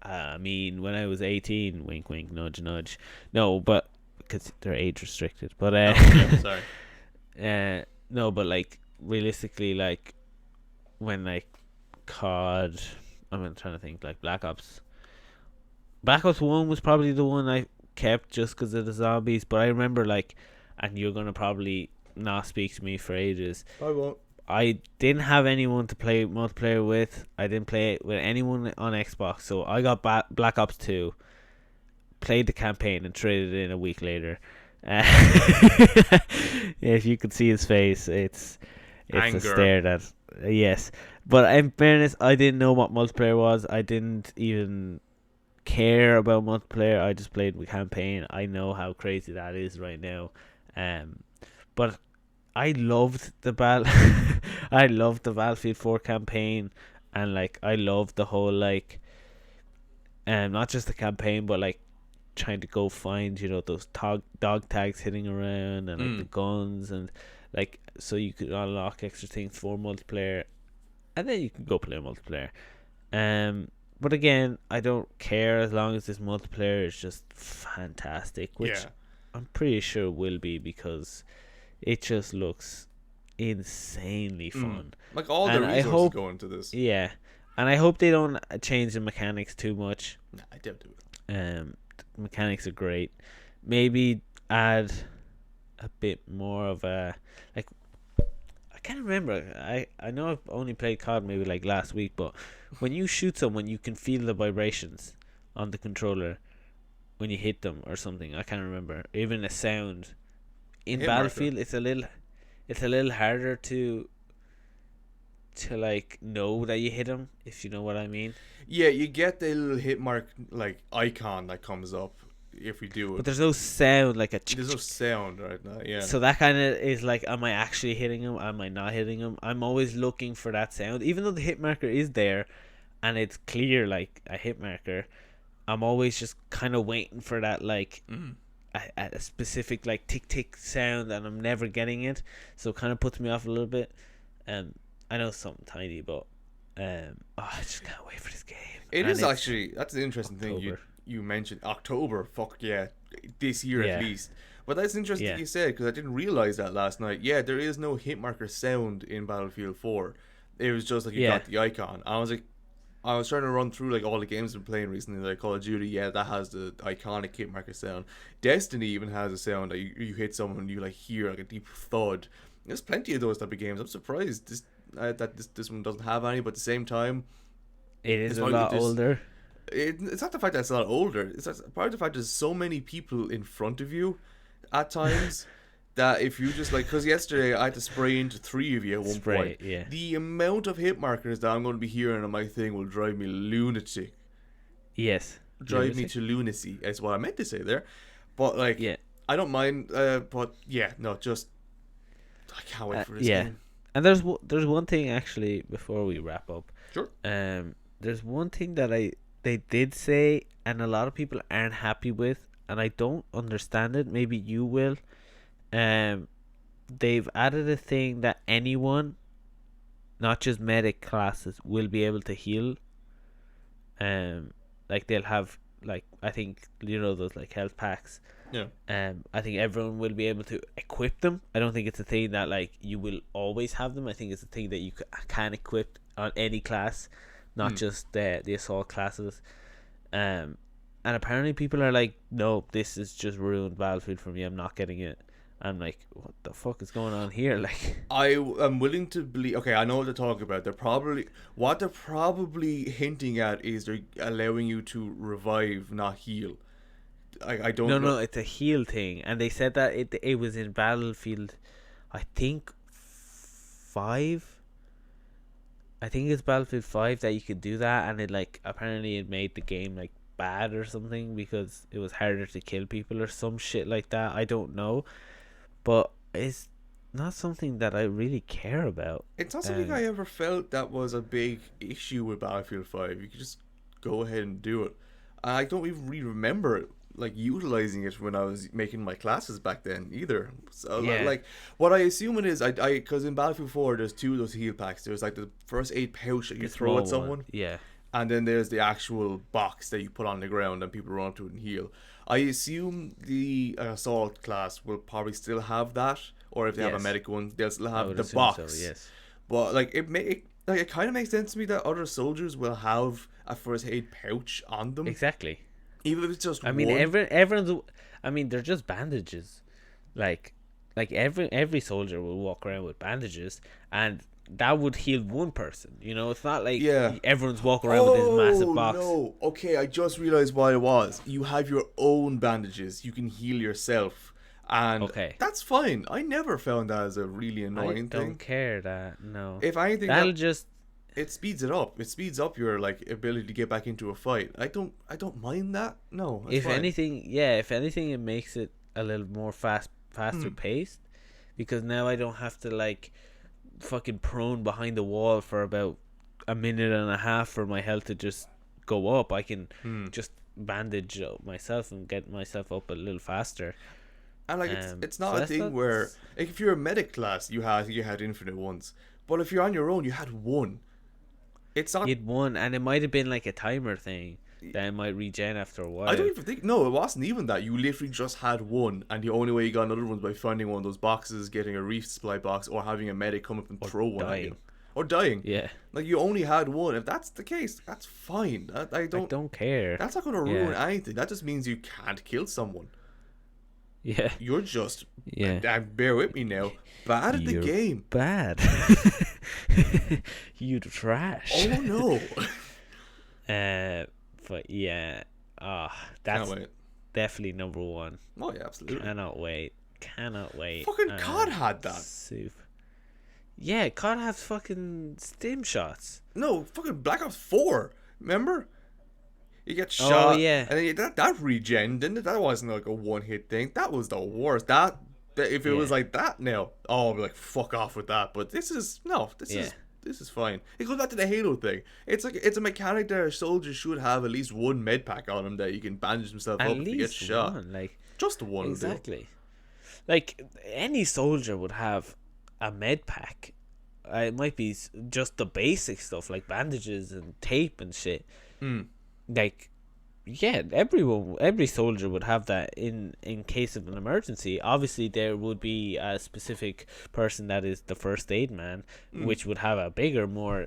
I mean, when I was 18, wink, wink, nudge, nudge. No, but because they're age restricted. But
Sorry.
no, but like realistically, like when like COD, I'm trying to think, like Black Ops 1 was probably the one I kept just because of the zombies. But I remember like, and you're gonna probably not speak to me for ages.
I won't.
I didn't have anyone to play multiplayer with. I didn't play it with anyone on Xbox, so I got Black Ops 2, played the campaign, and traded it in a week later. If you could see his face, it's
Anger.
a stare that yes. But in fairness, I didn't know what multiplayer was. I didn't even care about multiplayer. I just played the campaign. I know how crazy that is right now. But I loved the I loved the Battlefield 4 campaign, and like I loved the whole like not just the campaign, but like trying to go find, you know, those dog tags hitting around, and like the guns, and like so you could unlock extra things for multiplayer, and then you can go play multiplayer. But again, I don't care as long as this multiplayer is just fantastic, which I'm pretty sure will be, because it just looks insanely fun.
Like all the resources go into this.
Yeah, and I hope they don't change the mechanics too much.
Nah, I don't do it.
Mechanics are great. Maybe add a bit more of a like. I can't remember. I know I've only played COD maybe like last week, but when you shoot someone, you can feel the vibrations on the controller when you hit them or something. I can't remember. Even a sound. In Battlefield, it's a little harder to like know that you hit them, if you know what I mean.
Yeah, you get the little hit mark like icon that comes up if you do it,
but there's no sound like a.
There's no sound right now. Yeah.
So that kind of is like, am I actually hitting him? Am I not hitting him? I'm always looking for that sound, even though the hit marker is there, and it's clear like a hit marker. I'm always just kind of waiting for that like. A specific like tick tick sound, and I'm never getting it, so it kind of puts me off a little bit. I know it's something tiny, but I just can't wait for this game.
It is actually, that's an interesting thing you mentioned. October, fuck yeah, this year at least. But that's interesting that you said, because I didn't realize that last night. Yeah, there is no hit marker sound in Battlefield 4. It was just like you got the icon. I was trying to run through like all the games I've been playing recently, like Call of Duty. Yeah, that has the iconic hit marker sound. Destiny even has a sound that you hit someone and you like hear like a deep thud. There's plenty of those type of games. I'm surprised that this one doesn't have any, but at the same time,
it is a lot older.
It's not the fact that it's a lot older. It's part of the fact there's so many people in front of you at times. That if you just like, because yesterday I had to spray into 3 of you at one point.
Yeah.
The amount of hit markers that I'm going to be hearing on my thing will drive me lunatic.
Yes.
Drive me to lunacy is what I meant to say there. But like, I don't mind. But yeah, no, just I can't wait for this game.
And there's one thing actually before we wrap up.
Sure.
There's one thing that they did say, and a lot of people aren't happy with, and I don't understand it. Maybe you will. They've added a thing that anyone, not just medic classes, will be able to heal. Like they'll have like, I think, you know, those like health packs.
Yeah.
I think everyone will be able to equip them. I don't think it's a thing that like you will always have them. I think it's a thing that you can equip on any class, not just the assault classes. And apparently people are like, no, this is just ruined Battlefield for me. I'm not getting it. I'm like, what the fuck is going on here? Like,
I am willing to believe. Okay, I know what they're talking about. They're probably hinting at is they're allowing you to revive, not heal. I don't.
No, it's a heal thing, and they said that it was in Battlefield, I think 5. I think it's Battlefield 5 that you could do that, and it like apparently it made the game like bad or something because it was harder to kill people or some shit like that. I don't know. But it's not something that I really care about.
It's not something I ever felt that was a big issue with Battlefield 5. You could just go ahead and do it. I don't even really remember like utilizing it when I was making my classes back then either. So like what I assume it is, I because in Battlefield 4 there's 2 of those heal packs. There's like the first aid pouch that you throw at someone.
Yeah.
and then there's the actual box that you put on the ground and people run up to it and heal. I assume the assault class will probably still have that, or if they have a medic one, they'll still have the box.
So, yes.
But like it kind of makes sense to me that other soldiers will have a first aid pouch on them.
Exactly.
Even if it's just
I mean, everyone's. I mean, they're just bandages. Like every soldier will walk around with bandages, and that would heal one person. You know, it's not like everyone's walking around with this massive box.
No, okay, I just realized what it was. You have your own bandages. You can heal yourself, and that's fine. I never found that as a really annoying thing.
I don't care that. No.
If anything,
that'll just.
It speeds it up. It speeds up your like ability to get back into a fight. I don't mind that. No.
If anything, it makes it a little more faster paced, because now I don't have to like fucking prone behind the wall for about a minute and a half for my health to just go up. I can just bandage myself and get myself up a little faster.
And like it's not a thing where like, if you're a medic class, you had infinite ones, but if you're on your own, you had one. It's not.
You'd one, and it might have been like a timer thing that it might regen after a while.
I don't even think. No, it wasn't even that. You literally just had one, and the only way you got another one was by finding one of those boxes, getting a resupply box, or having a medic come up and throw one at you. Or dying.
Yeah.
Like you only had one. If that's the case, that's fine. I
don't care.
That's not going to ruin anything. That just means you can't kill someone.
Yeah.
You're just. Yeah. Bear with me now. Bad at the game.
Bad. You trash.
Oh no.
But yeah. That's definitely number one.
Oh yeah, absolutely.
Cannot wait.
Fucking COD had that.
Soup. Yeah, COD has fucking stim shots.
No, fucking Black Ops 4. Remember? You get shot.
Oh yeah.
And then that regen, didn't it? That wasn't like a one hit thing. That was the worst. If it was like that now, I'd be like, fuck off with that. But this is fine. It goes back to the Halo thing. It's like it's a mechanic that a soldier should have at least one med pack on him that you can bandage himself up if he gets shot.
One, like
just one.
Exactly. Like any soldier would have a med pack. It might be just the basic stuff like bandages and tape and shit. Like, yeah, every soldier would have that in case of an emergency. Obviously, there would be a specific person that is the first aid man, which would have a bigger, more,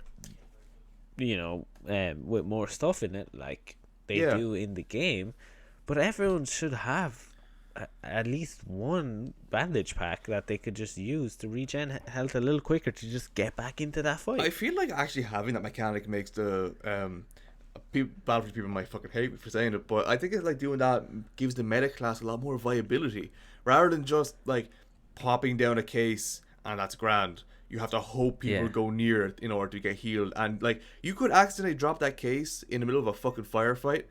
with more stuff in it, like they do in the game. But everyone should have at least one bandage pack that they could just use to regen health a little quicker to just get back into that fight.
I feel like actually having that mechanic makes the Battlefield people might fucking hate me for saying it, but I think it's like doing that gives the medic class a lot more viability rather than just like popping down a case and that's grand. You have to hope people go near it in order to get healed, and like you could accidentally drop that case in the middle of a fucking firefight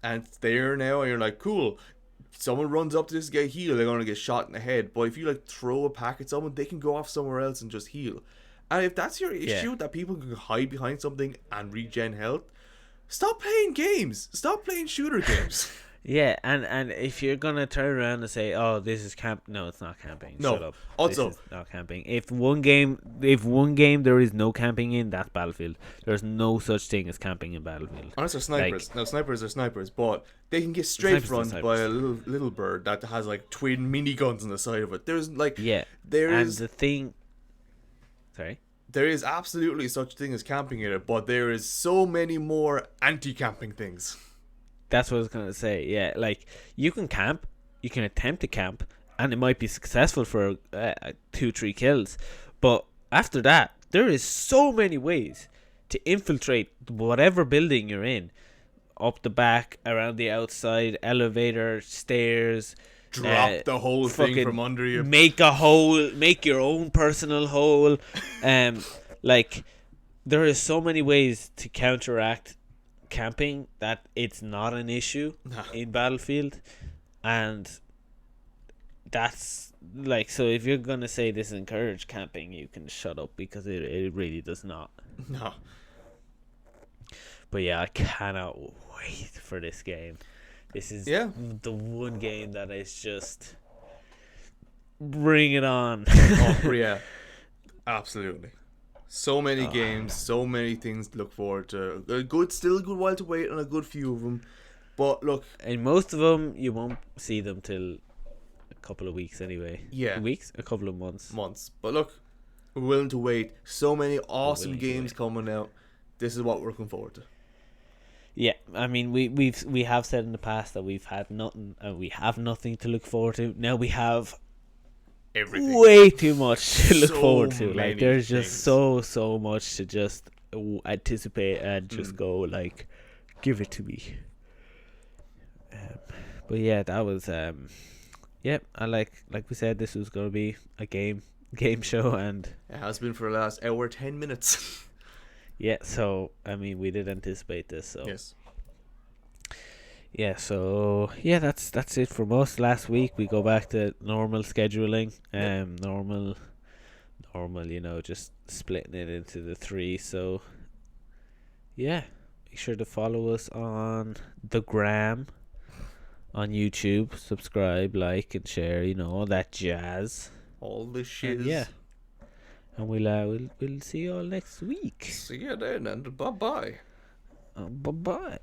and it's there now and you're like, cool, someone runs up to this to get healed, they're gonna get shot in the head. But if you like throw a pack at someone, they can go off somewhere else and just heal. And if that's your issue, that people can hide behind something and regen health, stop playing games. Stop playing shooter games.
Yeah, and if you're gonna turn around and say, "Oh, this is camp," no, it's not camping.
No.
Shut up.
Also,
this is not camping. If one game there is no camping in, that's Battlefield. There's no such thing as camping in Battlefield.
Unless they're snipers. Now, snipers are snipers, but they can get strafe run by a little bird that has like twin miniguns on the side of it. There's like the
thing. Sorry.
There is absolutely such thing as camping in it, but there is so many more anti-camping things.
That's what I was going to say, yeah. Like, you can camp, you can attempt to camp, and it might be successful for 2-3 kills. But after that, there is so many ways to infiltrate whatever building you're in. Up the back, around the outside, elevator, stairs.
Drop the whole thing from under you.
Make a hole, make your own personal hole. Like, there is so many ways to counteract camping that it's not an issue in Battlefield. And that's like, so if you're gonna say this encourage camping, you can shut up, because it really does not.
No.
But yeah, I cannot wait for this game. This is the one game that is just bring it on.
Oh yeah, absolutely. So many games, so many things to look forward to. Still a good while to wait on a good few of them. But look,
and most of them you won't see them till a couple of weeks anyway.
Yeah,
a couple of months.
But look, we're willing to wait. So many awesome games coming out. This is what we're looking forward to.
Yeah, I mean we have said in the past that we've had nothing, we have nothing to look forward to. Now we have
everything.
Way too much to look forward to.
Like
there's just so much to just anticipate and just go like, give it to me. But yeah, that was I like we said, this was gonna be a game show, and
it has been for the last hour 10 minutes.
Yeah, so I mean we did anticipate this, so
yes.
Yeah, so yeah, that's it from us. Last week we go back to normal scheduling, normal, just splitting it into the 3. So yeah, make sure to follow us on the gram, on YouTube, subscribe, like, and share. All that jazz.
All the shit.
Yeah, and we'll see you all next week.
See you then, and bye bye.
Bye bye.